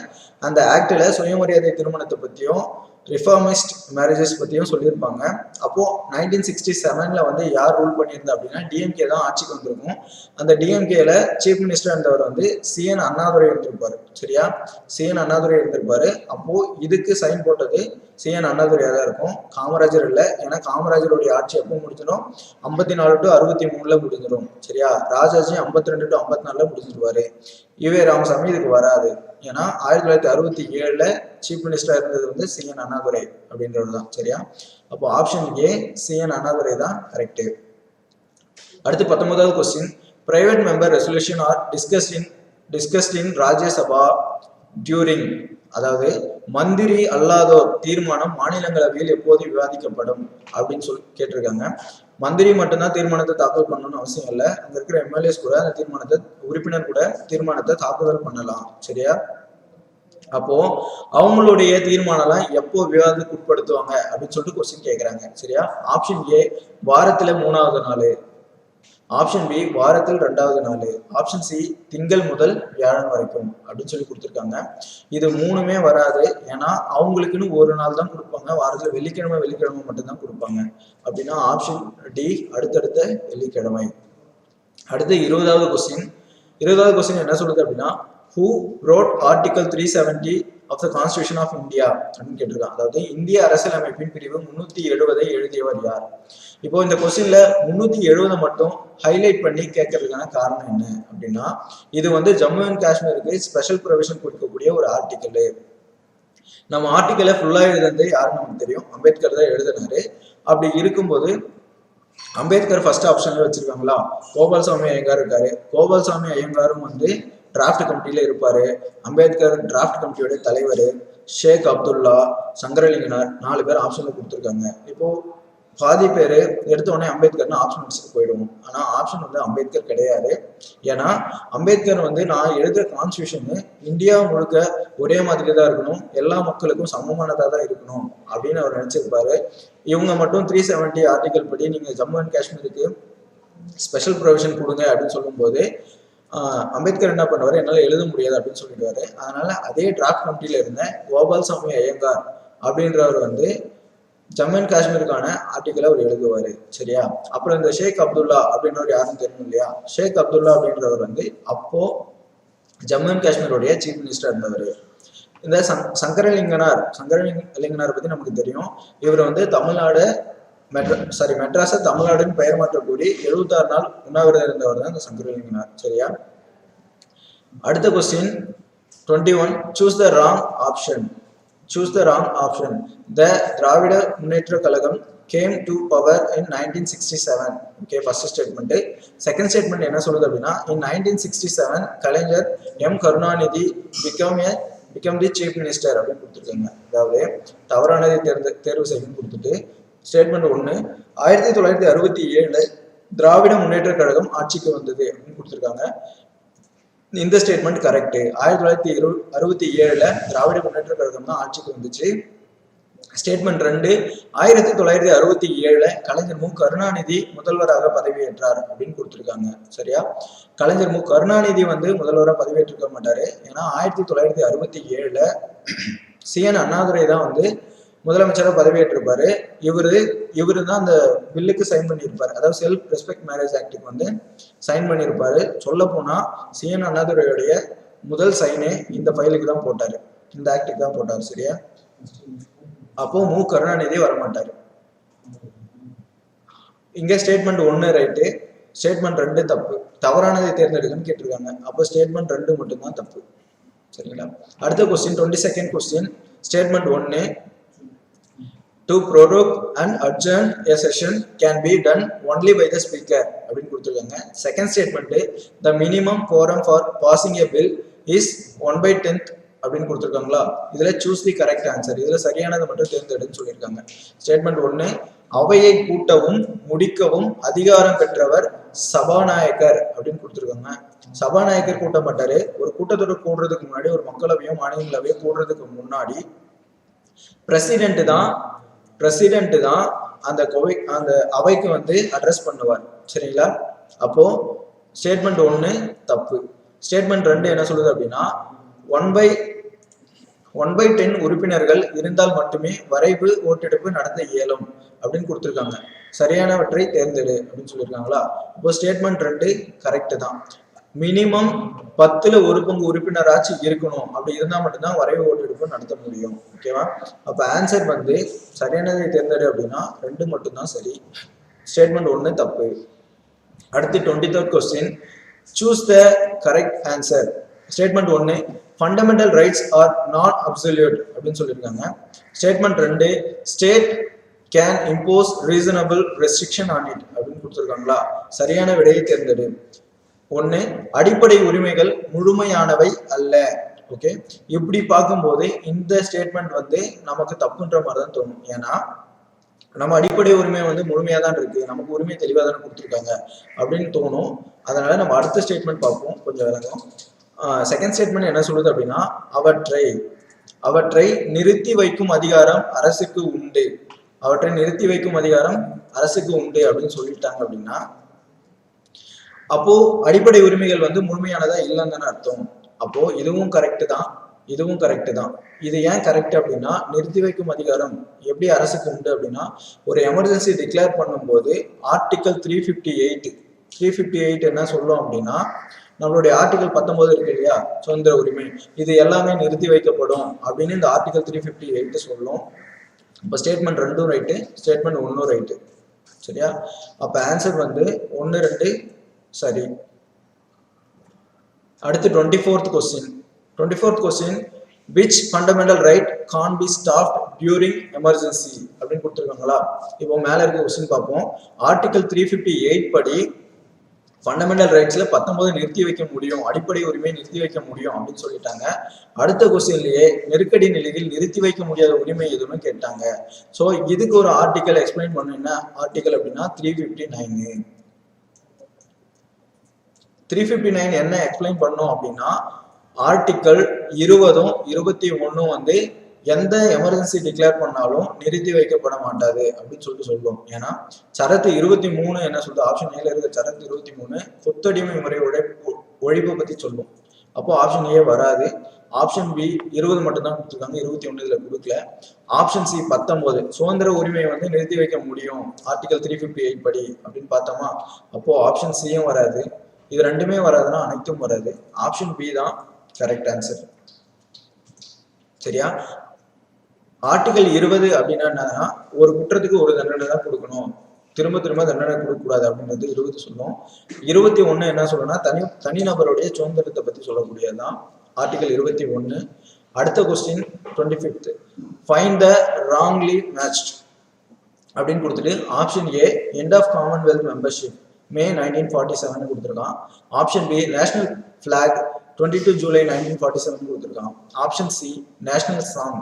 அந்த ஆக்ட்ல சுயமரியாதை திருமணத்தை பத்தியும் ரிஃபார்மிஸ்ட் மேரேஜஸ் பத்தியும் சொல்லியிருப்பாங்க. அப்போ 1967ல வந்து யார் ரூல் பண்ணியிருந்தா அப்படின்னா டிஎம்கே தான் ஆட்சிக்கு வந்திருக்கும். அந்த டிஎம்கேல சீஃப் மினிஸ்டர் இருந்தவர் வந்து சிஎன் அண்ணாதுரை இருந்திருப்பாரு. சரியா? சிஎன் அண்ணாதுரை இருந்திருப்பாரு. அப்போ இதுக்கு சைன் போட்டது சிஎன் அண்ணாதுரையா தான் இருக்கும், காமராஜர் இல்லை. ஏன்னா காமராஜருடைய ஆட்சி எப்போ முடிஞ்சிடும்? 54 to 63ல முடிஞ்சிடும். சரியா? ராஜாஜி 52 to 54ல முடிஞ்சிருவாரு. ஈவே ராமசாமி இதுக்கு வராது. ஏன்னா 1967ல சீஃப் மினிஸ்டரா இருந்தது வந்து சிஎன் அண்ணாதுரை அப்படின்றது தான். சரியா? அப்போ ஆப்ஷன் ஏ சிஎன் அண்ணாதுரை தான் கரெக்ட். அடுத்து 19வது question. Private member resolution are discussed in Rajya Sabha during, அதாவது மந்திரி அல்லாதோர் தீர்மானம் மாநிலங்களவையில் எப்போது விவாதிக்கப்படும் அப்படின்னு சொல்லி கேட்டிருக்காங்க. மந்திரி மட்டும்தான் தீர்மானத்தை தாக்கல் பண்ணணும்னு அவசியம் இல்லை. அங்க இருக்கிற எம்எல்ஏஸ் கூட அந்த உறுப்பினர் கூட தீர்மானத்தை தாக்குதல் பண்ணலாம். சரியா? அப்போ அவங்களுடைய தீர்மானம்லாம் எப்போ விவாதத்துக்கு உட்படுத்துவாங்க அப்படின்னு சொல்லிட்டு கொஸ்டின் கேட்கறாங்க. சரியா? ஆப்ஷன் ஏ வாரத்துல 3வது நாள், ஆப்ஷன் பி வாரத்தில் 2வது நாள், ஆப்ஷன் சி திங்கள் முதல் வியாழன் வரைக்கும் அப்படின்னு சொல்லி கொடுத்துருக்காங்க. இது மூணுமே வராது. ஏன்னா அவங்களுக்குன்னு ஒரு நாள் தான் கொடுப்பாங்க, வாரத்தில் வெள்ளிக்கிழமை மட்டும்தான் கொடுப்பாங்க. அப்படின்னா ஆப்ஷன் டி அடுத்தடுத்த வெள்ளிக்கிழமை. அடுத்து 20வது கொஸ்டின் என்ன சொல்லுது அப்படின்னா, who wrote article 370 of the constitution of India அப்படின்னு கேட்டிருக்காங்க. அதாவது இந்திய அரசியலமைப்பின் பிரிவு 370 எழுதியவர் யார்? இப்போ இந்த கொஸ்டின்ல 370 மட்டும் ஹைலைட் பண்ணி கேட்கறதுக்கான காரணம் என்ன அப்படின்னா, இது வந்து ஜம்மு அண்ட் காஷ்மீருக்கு ஸ்பெஷல் ப்ரொவிஷன் கொடுக்கக்கூடிய ஒரு ஆர்டிக்கல். நம்ம ஆர்டிக்கலை ஃபுல்லா எழுதுறது யாருன்னு நமக்கு தெரியும், அம்பேத்கர் தான் எழுதினாரு. அப்படி இருக்கும்போது அம்பேத்கர் ஃபர்ஸ்ட் ஆப்ஷன்ல வச்சிருக்காங்களா, கோபால்சாமி ஐயங்கார் இருக்காரு. கோபால்சாமி ஐயங்காரும் வந்து டிராஃப்ட் கமிட்டியில இருப்பாரு. அம்பேத்கர் டிராஃப்ட் கமிட்டியோட தலைவர். ஷேக் அப்துல்லா, சங்கரலிங்கனார் 4 பேர் ஆப்ஷன்ல கொடுத்துருக்காங்க. இப்போ பாதி பேர் எடுத்த உடனே அம்பேத்கர்னு ஆப்ஷன் வச்சுட்டு போயிடுவோம். ஆனா ஆப்ஷன் வந்து அம்பேத்கர் கிடையாது. ஏன்னா அம்பேத்கர் வந்து நான் எழுதுற கான்ஸ்டியூஷன் இந்தியா முழுக்க ஒரே மாதிரி தான் இருக்கணும், எல்லா மக்களுக்கும் சமமானதா தான் இருக்கணும் அப்படின்னு அவர் நினைச்சிருப்பாரு. இவங்க மட்டும் 370 ஆர்டிகல் படி நீங்க ஜம்மு அண்ட் காஷ்மீருக்கு ஸ்பெஷல் ப்ரொவிஷன் கொடுங்க அப்படின்னு சொல்லும்போது அம்பேத்கர் என்ன பண்ணுவாரு, என்னால எழுத முடியாது அப்படின்னு சொல்லிடுவாரு. அதனால அதே டிராஃப்ட் கமிட்டியில இருந்த கோபால்சாமி ஐயங்கார் அப்படின்றவர் வந்து ஜம்மு அண்ட் காஷ்மீருக்கான ஆர்டிக்கலை அவர் எழுதுவாரு. சரியா? அப்புறம் இந்த ஷேக் அப்துல்லா அப்படின்றவர் யாருன்னு தெரியும் இல்லையா? ஷேக் அப்துல்லா அப்படின்றவர் வந்து அப்போ ஜம்மு அண்ட் காஷ்மீருடைய சீஃப் மினிஸ்டர் இருந்தவர். இந்த சங்கரலிங்கனார் பத்தி நமக்கு தெரியும். இவர் வந்து தமிழ்நாடு மெட்ராஸை தமிழ்நாடுன்னு பெயர் மாற்ற கூறி 76 நாள் உண்ணாவிரதம் இருந்தவர் தான் இந்த சங்கரலிங்கனார். சரியா? அடுத்த question 21. Choose the wrong option. The Dravida Munnetra Kazhagam came to power in 1967. Okay, first statement. Second statement என்ன சொல்லுது அப்படின்னா, in 1967 Kalaignar M Karunanidhi become the chief minister அப்படின்னு கொடுத்துருக்காங்க. அதாவது தவறானதை தேர்வு செய்யணும்னு கொடுத்துட்டு ஸ்டேட்மெண்ட் 1 1967 திராவிட முன்னேற்ற கழகம் ஆட்சிக்கு வந்தது அப்படின்னு கொடுத்துருக்காங்க. இந்த ஸ்டேட்மெண்ட் கரெக்ட். 1967 திராவிட முன்னேற்ற கழகம் தான் ஆட்சிக்கு வந்துச்சு. ஸ்டேட்மெண்ட் 2 1967 கலைஞர் மு கருணாநிதி முதல்வராக பதவியேற்றார் அப்படின்னு கொடுத்துருக்காங்க. சரியா? கலைஞர் மு கருணாநிதி வந்து முதல்வராக பதவியேற்றிருக்க மாட்டாரு. ஏன்னா 1967 சிஎன் அண்ணாதுரை தான் வந்து முதலமைச்சராக பதவியேற்றிருப்பாரு. இவரு தான் அந்த பில்லுக்கு சைன் பண்ணியிருப்பாரு. அதாவது செல்ஃப் ரெஸ்பெக்ட் மேரேஜ் ஆக்டுக்கு வந்து சைன் பண்ணியிருப்பாரு. சொல்ல போனா சிஎன் அண்ணாதுரையுடைய முதல் சைனே இந்த ஃபைலுக்கு தான் போட்டாரு, இந்த ஆக்டுக்கு தான் போட்டாரு. சரியா? அப்போ மு கருணாநிதி வரமாட்டாரு. இங்க ஸ்டேட்மெண்ட் 1 ரைட்டு, ஸ்டேட்மெண்ட் 2 தப்பு. தவறானதை தேர்ந்தெடுக்கன்னு கேட்டிருக்காங்க. அப்போ ஸ்டேட்மெண்ட் 2 மட்டும்தான் தப்பு. சரிங்களா? அடுத்த question 22nd question. Statement 1 to prorogue and adjourn a session can be done only by the speaker அப்படின்னு கொடுத்துருக்காங்க. Second statement the minimum quorum for passing a bill is 1/10 அப்படின்னு கொடுத்துருக்காங்களா? இதுல சூஸ் தி கரெக்ட் ஆன்சர். இதுல சரியானதை மட்டும் தேர்ந்தெடுன்னு சொல்லியிருக்காங்க. Statement 1 அவையை கூட்டவும் முடிக்கவும் அதிகாரம் பெற்றவர் சபாநாயகர் அப்படின்னு கொடுத்துருக்காங்க. சபாநாயகர் கூட்ட மாட்டாரு. ஒரு கூட்டத்தொடர் கூடுறதுக்கு முன்னாடி, ஒரு மக்களவையோ மாநிலங்களவையோ கூடுறதுக்கு முன்னாடி பிரசிடென்ட் தான் அந்த அவைக்கு வந்து அட்ரஸ் பண்ணுவார். சரிங்களா? அப்போ ஸ்டேட்மெண்ட் 1 தப்பு. ஸ்டேட்மெண்ட் 2 என்ன சொல்லுது அப்படின்னா 1/10 உறுப்பினர்கள் இருந்தால் மட்டுமே வரைவு ஓட்டெடுப்பு நடத்த இயலும் அப்படின்னு கொடுத்துருக்காங்க. சரியானவற்றை தேர்ந்தெடு அப்படின்னு சொல்லியிருக்காங்களா? இப்போ ஸ்டேட்மெண்ட் 2 கரெக்ட் தான். மினிமம் 10ல் 1 பங்கு உறுப்பினராட்சி இருக்கணும். அப்படி இருந்தால் மட்டும்தான் வரைவு ஓட்டெடுப்பு நடத்த முடியும். ஓகேவா? அப்ப ஆன்சர் வந்து சரியானதை தேர்ந்தெடு அப்படின்னா 2 மட்டும்தான் சரி. ஸ்டேட்மெண்ட் 1 தப்பு. அடுத்து 23rd question. Choose the correct answer. Statement 1 fundamental rights are not absolute அப்படின்னு சொல்லியிருக்காங்க. Statement 2 state can impose reasonable restriction on it அப்படின்னு கொடுத்துருக்காங்களா? சரியான விடையை தேர்ந்தெடு. 1 அடிப்படை உரிமைகள் முழுமையானவை அல்ல. ஓகே, இப்படி பார்க்கும்போது இந்த ஸ்டேட்மெண்ட் வந்து நமக்கு தப்புன்ற மாதிரி தான் தோணும். ஏன்னா நம்ம அடிப்படை உரிமை வந்து முழுமையா தான் இருக்கு, நமக்கு உரிமை தெளிவாக தானே கொடுத்துருக்காங்க அப்படின்னு தோணும். அதனால நம்ம அடுத்த ஸ்டேட்மெண்ட் பார்ப்போம், கொஞ்சம் விளங்கும். செகண்ட் ஸ்டேட்மெண்ட் என்ன சொல்லுது அப்படின்னா அவற்றை நிறுத்தி வைக்கும் அதிகாரம் அரசுக்கு உண்டு. அவற்றை நிறுத்தி வைக்கும் அதிகாரம் அரசுக்கு உண்டு அப்படின்னு சொல்லிட்டாங்க. அப்படின்னா அப்போ அடிப்படை உரிமைகள் வந்து முழுமையானதா இல்லைன்னு தானே அர்த்தம். அப்போ இதுவும் கரெக்ட் தான், இதுவும் கரெக்ட் தான். இது ஏன் கரெக்ட் அப்படின்னா, நிறுத்தி வைக்கும் அதிகாரம் எப்படி அரசுக்கு உண்டு அப்படின்னா, ஒரு எமர்ஜென்சி டிக்ளேர் பண்ணும்போது ஆர்டிகல் 358 என்ன சொல்லும் அப்படின்னா, நம்மளுடைய ஆர்டிகல் 19 இருக்கு இல்லையா, சுதந்திர உரிமை, இது எல்லாமே நிறுத்தி வைக்கப்படும் அப்படின்னு இந்த ஆர்டிகல் 358 சொல்லும். இப்போ ஸ்டேட்மெண்ட் 2 ரைட்டு, ஸ்டேட்மெண்ட் 1 ரைட்டு. சரியா? அப்ப ஆன்சர் வந்து 1 2 சரி. அடுத்து 24th question, which fundamental right can't be stopped during emergency அப்படின்னு கொடுத்துருக்காங்களா? இப்போ மேல இருக்க கொஸ்டின் பார்ப்போம். ஆர்டிகல் 358 படி ஃபண்டமெண்டல் ரைட்ஸ்ல 19 நிறுத்தி வைக்க முடியும், அடிப்படை உரிமையை நிறுத்தி வைக்க முடியும் அப்படின்னு சொல்லிட்டாங்க. அடுத்த கொஸ்டின்லயே நெருக்கடி நிலையில் நிறுத்தி வைக்க முடியாத உரிமை எதுவுமே கேட்டாங்க. ஸோ இதுக்கு ஒரு ஆர்டிகல் எக்ஸ்பிளைன் பண்ண, என்ன ஆர்டிகல் அப்படின்னா 359 என்ன எக்ஸ்பிளைன் பண்ணோம் அப்படின்னா, ஆர்டிகல் 20 21 வந்து எந்த எமர்ஜென்சி டிக்ளேர் பண்ணாலும் நிறுத்தி வைக்கப்பட மாட்டாது அப்படின்னு சொல்லுவோம். ஏன்னா சரத்து 23 என்ன சொல்றது, ஆப்ஷன் ஏல இருக்க சரத்து 23 கொத்தடிமை முறை ஒழிப்பு பத்தி சொல்லும். அப்போ ஆப்ஷன் ஏ வராது. ஆப்ஷன் பி 20 மட்டும் தான் கொடுத்துருக்காங்க, 21 இதுல கொடுக்கல. ஆப்ஷன் சி 19 சுதந்திர உரிமையை வந்து நிறுத்தி வைக்க முடியும் ஆர்டிகல் 358 படி அப்படின்னு பார்த்தோமா. அப்போ ஆப்ஷன் சியும் வராது. இது ரெண்டுமே வராதுன்னா அனைத்தும் வராது. ஆப்ஷன் பி தான் கரெக்ட் ஆன்சர். சரியா? ஆர்டிகல் 20 அப்படின்னா என்னன்னா, ஒரு குற்றத்துக்கு ஒரு தண்டனை தான் கொடுக்கணும், திரும்ப திரும்ப தண்டனை கொடுக்கக்கூடாது அப்படின்றது 20 சொல்லும். 21 என்ன சொல்லணும்னா, தனிநபருடைய சுதந்திரத்தை பத்தி சொல்லக்கூடியதுதான் ஆர்டிகல் 21. அடுத்த question 25th, find the wrongly matched அப்படின்னு கொடுத்துட்டு option A end of commonwealth membership May 1947 கொடுத்துருக்கான். Option B national flag 22 July 1947 கொடுத்துருக்கான். Option C national song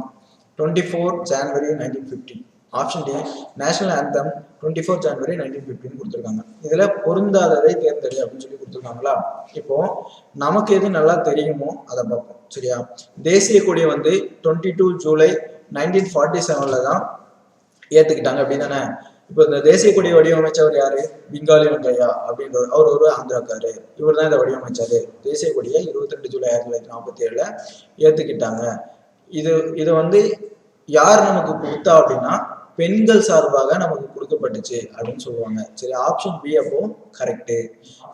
24 January 1950. Option D national anthem 24 January 1950 கொடுத்துருக்காங்க. இதுல பொருந்தாததை தேர்ந்தெடு அப்படின்னு சொல்லி கொடுத்துருக்காங்களா. இப்போ நமக்கு எது நல்லா தெரியுமோ அதை பார்ப்போம். சரியா? தேசிய கொடியை வந்து 22 ஜூலை 1947 தான் ஏத்துக்கிட்டாங்க அப்படின்னு தானே. இப்போ இந்த தேசிய கொடியை வடிவமைச்சவர் யாரு? பெங்காலி வெங்கையா அப்படின்றவர். அவர் ஒரு ஆந்திராக்காரு. இவர் தான் இதை வடிவமைச்சாரு. தேசிய கொடியை 22 ஜூலை 1947 ஏத்துக்கிட்டாங்க. இது வந்து யார் நமக்கு கொடுத்தா அப்படின்னா, பெண்கள் சார்பாக நமக்கு கொடுக்கப்பட்டுச்சு அப்படின்னு சொல்லுவாங்க. சரி, ஆப்ஷன் பி அப்போ கரெக்டு.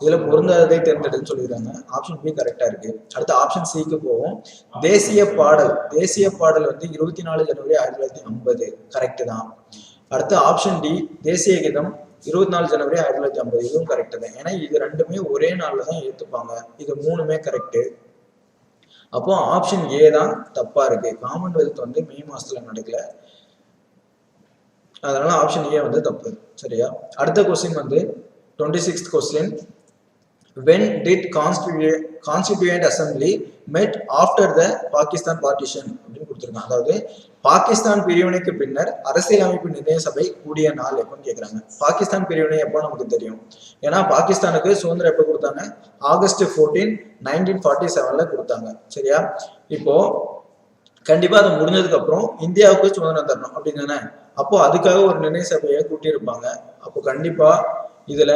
இதுல பொருந்தாததை தேர்ந்தெடுன்னு சொல்லிடுறாங்க. ஆப்ஷன் பி கரெக்டா இருக்கு. அடுத்து ஆப்ஷன் சிக்கு போவோம். தேசிய பாடல் வந்து 24 ஜனவரி 1950 கரெக்டு தான். அடுத்து ஆப்ஷன் டி தேசிய கீதம் 24 ஜனவரி 1950 இதுவும் கரெக்டு தான். ஏன்னா இது ரெண்டுமே ஒரே நாள்ல தான் ஏத்துப்பாங்க. இது மூணுமே கரெக்டு. அப்போ ஆப்ஷன் ஏ தான் தப்பா இருக்கு. காமன்வெல்த் வந்து மே மாசத்துல நடக்கல, அதனால ஆப்ஷன் ஏ வந்து தப்பு. சரியா? அடுத்த கொஸ்டின் வந்து 26th question, when did constituent assembly met after the Pakistan partition அப்படின்னு கொடுத்துருக்காங்க. அதாவது பாகிஸ்தான் பிரிவினைக்கு பின்னர் அரசியலமைப்பு நிர்ணய சபை கூடிய நாள் எப்பன்னு கேட்குறாங்க. பாகிஸ்தான் பிரிவினை எப்போ நமக்கு தெரியும், ஏன்னா பாகிஸ்தானுக்கு சுதந்திரம் எப்போ கொடுத்தாங்க? ஆகஸ்ட் 14 1947 கொடுத்தாங்க. சரியா? இப்போ கண்டிப்பா அது முடிஞ்சதுக்கு அப்புறம் இந்தியாவுக்கு சுதந்திரம் தரணும் அப்படின்னு தானே. அப்போ அதுக்காக ஒரு நிர்ணய சபையை கூட்டியிருப்பாங்க. அப்போ கண்டிப்பா இதுல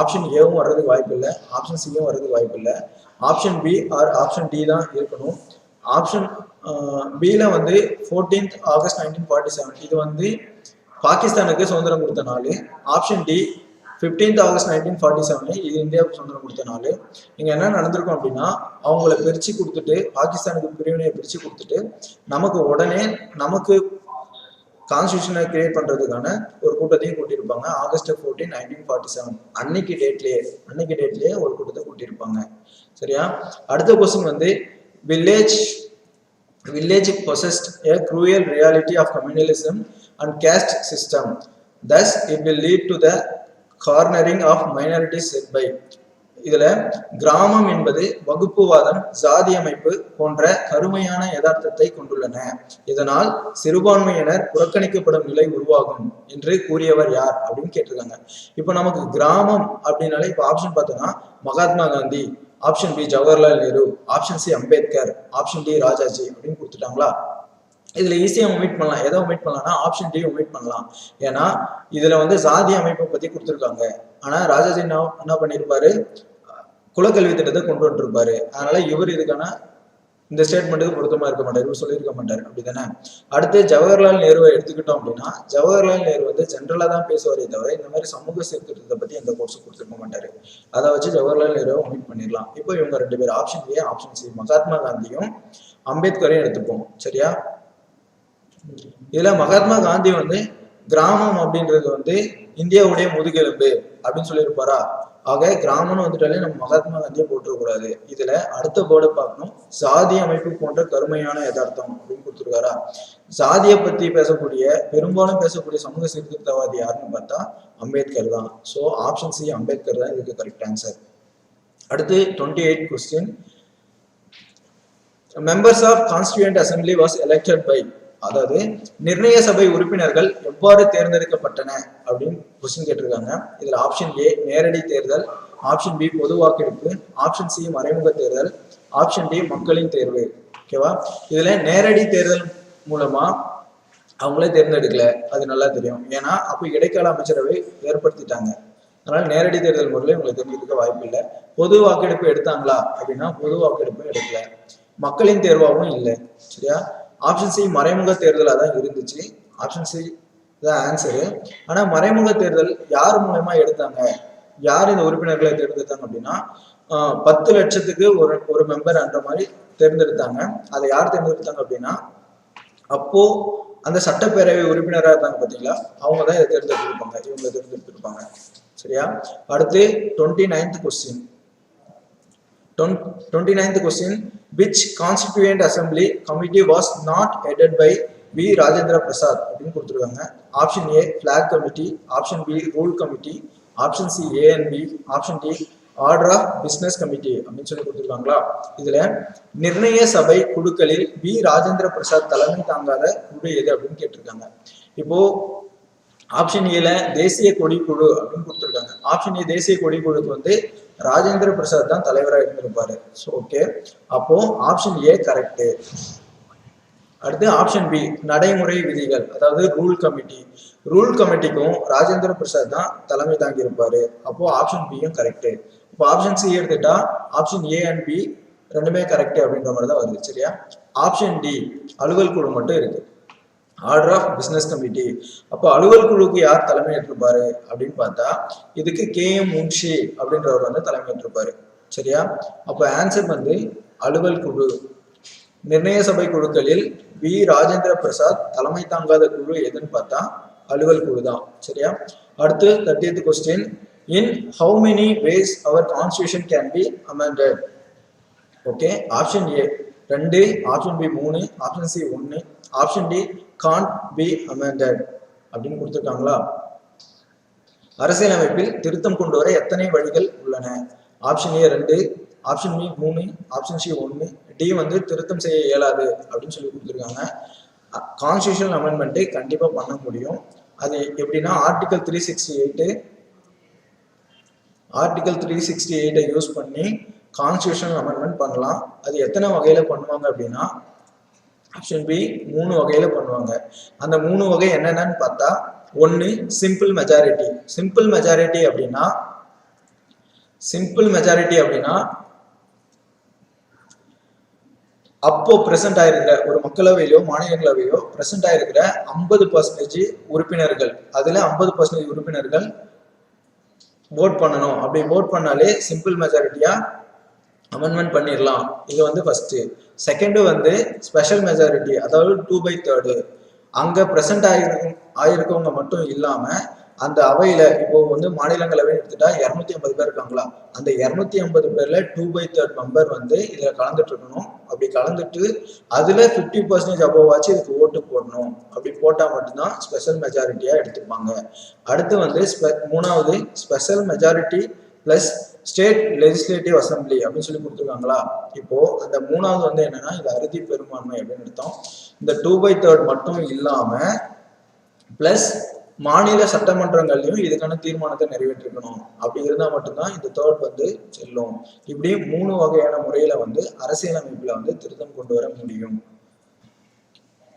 ஆப்ஷன் ஏவும் வர்றதுக்கு வாய்ப்பு இல்லை, ஆப்ஷன் சியும் வர்றதுக்கு வாய்ப்பு இல்லை. Option B or option D தான் இருக்கணும். ஆப்ஷன் பில வந்து 14th ஆகஸ்ட் 1947 இது வந்து பாகிஸ்தானுக்கு சுதந்திரம் கொடுத்த நாள். ஆப்ஷன் டி 15th ஆகஸ்ட் 1947 இது இந்தியாவுக்கு சுதந்திரம் கொடுத்த நாள். இங்க என்ன நடந்திருக்கும் அப்படின்னா, அவங்கள பிரிச்சு கொடுத்துட்டு, பாகிஸ்தானுக்கு பிரிவினையை பிரிச்சு கொடுத்துட்டு நமக்கு கான்ஸ்டியூஷனை கிரியேட் பண்றதுக்கான ஒரு கூட்டத்தையும் கூட்டியிருப்பாங்க. ஆகஸ்ட் 14 1947 அன்னைக்கு டேட்லயே ஒரு கூட்டத்தை கூட்டியிருப்பாங்க. சரியா? அடுத்த கொஸ்டின் வந்து village possessed a cruel reality of communalism and caste system, thus it will lead to the cornering of minorities set by. இதுல கிராமம் என்பது வகுப்புவாதம், ஜாதி அமைப்பு போன்ற கருமையான யதார்த்தத்தை கொண்டுள்ளன. இதனால் சிறுபான்மையினர் புறக்கணிக்கப்படும் நிலை உருவாகும் என்று கூறியவர் யார் அப்படின்னு கேட்டிருக்காங்க. இப்போ நமக்கு கிராமம் அப்படின்னாலே இப்போ ஆப்ஷன் பார்த்தோம்னா Mahatma Gandhi, option B Jawaharlal Nehru, option C Ambedkar, option D Rajaji அப்படின்னு கொடுத்துட்டாங்களா. இதுல ஈஸியா ஒமிட் பண்ணலாம். எதை ஒமிட் பண்ணலாம்னா ஆப்ஷன் டி ஒமிட் பண்ணலாம். ஏன்னா இதுல வந்து சாதி அமைப்பை பத்தி கொடுத்துருக்காங்க. ஆனா ராஜாஜி என்ன பண்ணிருப்பாரு, குலக்கல்வி திட்டத்தை கொண்டு வந்துருப்பாரு. அதனால இவர் இதுக்கான இந்த ஸ்டேட்மெண்ட்டுக்கு பொருத்தமா இருக்க மாட்டார், இவர் சொல்லியிருக்க மாட்டார், அப்படித்தானே. அடுத்து ஜவஹர்லால் நேருவை எடுத்துக்கிட்டோம் அப்படின்னா, ஜவஹர்லால் நேரு வந்து ஜென்ரலா தான் பேசுவாரே தவிர இந்த மாதிரி சமூக சீர்திருத்தத்தை பத்தி எந்த கோர்ஸும் கொடுத்துருக்க மாட்டாரு. அதை வச்சு ஜவஹர்லால் நேருவை ஒமிட் பண்ணிடலாம். இப்போ இவங்க 2 பேர், option A option C, Mahatma காந்தியும் அம்பேத்கரையும் எடுத்துப்போம். சரியா? இதுல மகாத்மா காந்தி வந்து கிராமம் அப்படின்றது வந்து இந்தியாவுடைய முதுகெலும்பு அப்படின்னு சொல்லியிருப்பாரா? ஆக கிராமம்னு வந்துட்டாலே நம்ம மகாத்மா காந்தியை போட்டுறக்கூடாது. இதுல அடுத்த போர்டை பார்க்கணும். சாதி அமைப்பு போன்ற கருமையான யதார்த்தம் அப்படின்னு கொடுத்துருக்காரா? சாதியை பத்தி பேசக்கூடிய, பெரும்பாலும் பேசக்கூடிய சமூக சீர்திருத்தவாதி யாருன்னு பார்த்தா அம்பேத்கர் தான். ஸோ ஆப்ஷன் சி அம்பேத்கர் தான் இதுக்கு கரெக்ட் ஆன்சர். அடுத்து 28 question. Members of constituent assembly was elected by, அதாவது நிர்ணய சபை உறுப்பினர்கள் எவ்வாறு தேர்ந்தெடுக்கப்பட்டன அப்படின்னு கொஸ்டின் கேட்டிருக்காங்க. இதுல ஆப்ஷன் ஏ நேரடி தேர்தல், ஆப்ஷன் பி பொது வாக்கெடுப்பு, ஆப்ஷன் சி மறைமுக தேர்தல், ஆப்ஷன் டி மக்களின் தேர்வு. ஓகேவா? இதுல நேரடி தேர்தல் மூலமா அவங்களே தேர்ந்தெடுக்கல, அது நல்லா தெரியும். ஏன்னா அப்போ இடைக்கால அமைச்சரவை ஏற்படுத்திட்டாங்க. அதனால நேரடி தேர்தல் முறையில இவங்களை தேர்ந்தெடுக்க வாய்ப்பு இல்லை. பொது வாக்கெடுப்பு எடுத்தாங்களா அப்படின்னா பொது வாக்கெடுப்பு எடுக்கல. மக்களின் தேர்வாகவும் இல்லை. சரியா? ஆப்ஷன் சி மறைமுக தேர்தலாக தான் இருந்துச்சு. ஆப்ஷன் சி தான் ஆன்சரு. ஆனா மறைமுக தேர்தல் யார் மூலமா எடுத்தாங்க, யார் இந்த உறுப்பினர்களை தேர்ந்தெடுத்தாங்க அப்படின்னா 10 லட்சத்துக்கு ஒரு மெம்பர் என்ற மாதிரி தேர்ந்தெடுத்தாங்க. அதை யார் தேர்ந்தெடுத்தாங்க அப்படின்னா அப்போ அந்த சட்டப்பேரவை உறுப்பினராக இருந்தாங்க பார்த்தீங்களா, அவங்க தான் இதை தேர்ந்தெடுத்திருப்பாங்க, இவங்க தேர்ந்தெடுத்திருப்பாங்க. சரியா? அடுத்து 29th question. 29th question. Which constituent assembly committee was not headed by V. Rajendra Prasad அப்படின்னு கொடுத்துருக்காங்க. Option A block committee, option B rule committee, option C A and B, option D order of business committee அப்படின்னு சொல்லி கொடுத்துருக்காங்களா? இதுல நிர்ணய சபை குழுக்களில் we Rajendra Prasad தலைமை தாங்காத குழு எது அப்படின்னு கேட்டிருக்காங்க. இப்போ ஆப்ஷன் ஏல தேசிய கொடிக்குழு அப்படின்னு கொடுத்துருக்காங்க. ஆப்ஷன் ஏ தேசிய கொடிக்குழுக்கு வந்து ராஜேந்திர பிரசாத் தான் தலைவராக இருந்திருப்பாரு. ஸோ ஓகே, அப்போ ஆப்ஷன் ஏ கரெக்ட். அடுத்து ஆப்ஷன் பி நடைமுறை விதிகள், அதாவது ரூல் கமிட்டி. ரூல் கமிட்டிக்கும் ராஜேந்திர பிரசாத் தான் தலைமை தாங்கி இருப்பாரு. அப்போ ஆப்ஷன் பியும் கரெக்ட். இப்போ ஆப்ஷன் சி எடுத்துட்டா ஆப்ஷன் ஏ அண்ட் பி ரெண்டுமே கரெக்ட் அப்படின்ற மாதிரி தான் வருது. சரியா? ஆப்ஷன் டி அலுவல் குழு மட்டும் இருக்கு, ஆர்டர் ஆஃப் பிசினஸ் கமிட்டி. அப்போ அலுவல் குழுக்கு யார் தலைமை ஏற்றிருப்பாரு அப்படின்னு பார்த்தா இதுக்கு KM முன்ஷி அப்படின்றவர் வந்து தலைமை ஏற்றிருப்பாரு. சரியா? அப்போ ஆன்சர் வந்து அலுவல் குழு. நிர்ணய சபை குழுக்களில் வி ராஜேந்திர பிரசாத் தலைமை தாங்காத குழு எதுன்னு பார்த்தா அலுவல் குழு தான். சரியா? அடுத்து 30th question. In how many ways our constitution can be amended? Okay, option A 2, option B 3, option C 1, option D can't be amended அப்படின்னு கொடுத்துருக்காங்களா? அரசியலமைப்பில் திருத்தம் கொண்டு வர எத்தனை வழிகள் உள்ளன? Option A 2, option B 3, option C 1, D வந்து திருத்தம் செய்ய இயலாது அப்படின்னு சொல்லி கொடுத்துருக்காங்க. கான்ஸ்டியூஷனல் அமெண்ட்மெண்ட்டை கண்டிப்பா பண்ண முடியும். அது எப்படின்னா ஆர்டிகல் 368 யூஸ் பண்ணி கான்ஸ்டியூஷனல் அமெண்ட்மெண்ட் பண்ணலாம். அது எத்தனை வகையில பண்ணுவாங்க அப்படின்னா ஆப்ஷன் பி 3 வகையில பண்ணுவாங்க. அந்த 3 வகை என்னென்னு பார்த்தா, 1 சிம்பிள் மெஜாரிட்டி. சிம்பிள் மெஜாரிட்டி அப்படின்னா அப்போ பிரசன்ட் ஆயிருக்கிற ஒரு மக்களவையிலோ மாநிலங்களவையோ பிரசன்ட் ஆயிருக்கிற 50% உறுப்பினர்கள், அதுல 50% உறுப்பினர்கள் ஓட் பண்ணணும். அப்படி ஓட் பண்ணாலே சிம்பிள் மெஜாரிட்டியா அமெண்ட்மெண்ட் பண்ணிடலாம். இது வந்து ஃபர்ஸ்ட். செகண்ட் வந்து ஸ்பெஷல் மெஜாரிட்டி, அதாவது 2/3. அங்க பிரசன்ட் ஆயிருக்கவங்க மட்டும் இல்லாம அந்த அவையில இப்போ வந்து மாநிலங்களவை எடுத்துட்டா 250 பேர் இருக்காங்களா, அந்த 250 பேர்ல 2/3 மெம்பர் வந்து இதுல கலந்துட்டு இருக்கணும். அப்படி கலந்துட்டு அதுல 50% அபோவ் ஆச்சு இதுக்கு ஓட்டு போடணும். அப்படி போட்டா மட்டும்தான் ஸ்பெஷல் மெஜாரிட்டியா எடுத்துப்பாங்க. அடுத்து வந்து 3வது special majority plus state legislative assembly அப்படின்னு சொல்லி கொடுத்துருக்காங்களா. இப்போ அந்த 3வது வந்து என்னன்னா இது அறுதி பெரும்பான்மை அப்படின்னு அர்த்தம். இந்த 2/3 மட்டும் இல்லாம பிளஸ் மாநில சட்டமன்றங்கள்லயும் இதுக்கான தீர்மானத்தை நிறைவேற்றிருக்கணும். அப்படி இருந்தா மட்டும்தான் இந்த தேர்ட் வந்து செல்லும். இப்படி 3 வகையான முறையில வந்து அரசியலமைப்புல வந்து திருத்தம் கொண்டு வர முடியும்.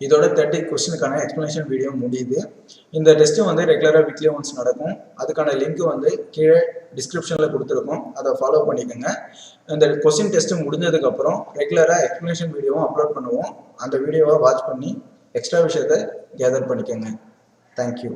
இதோட 30 கொஸ்டினுக்கான எக்ஸ்ப்ளனேஷன் வீடியோ முடியுது. இந்த டெஸ்ட்டு வந்து ரெகுலராக வீக்லி ஒன்ஸ் நடக்கும். அதுக்கான லிங்க் வந்து கீழே டிஸ்கிரிப்ஷனில் கொடுத்துருக்கோம், அதை ஃபாலோ பண்ணிக்கோங்க. இந்த கொஸ்டின் டெஸ்ட்டு முடிஞ்சதுக்கப்புறம் ரெகுலராக எக்ஸ்ப்ளனேஷன் வீடியோவும் அப்லோட் பண்ணுவோம். அந்த வீடியோவை வாட்ச் பண்ணி எக்ஸ்ட்ரா விஷயத்தை கேதர் பண்ணிக்கோங்க. தேங்க்யூ.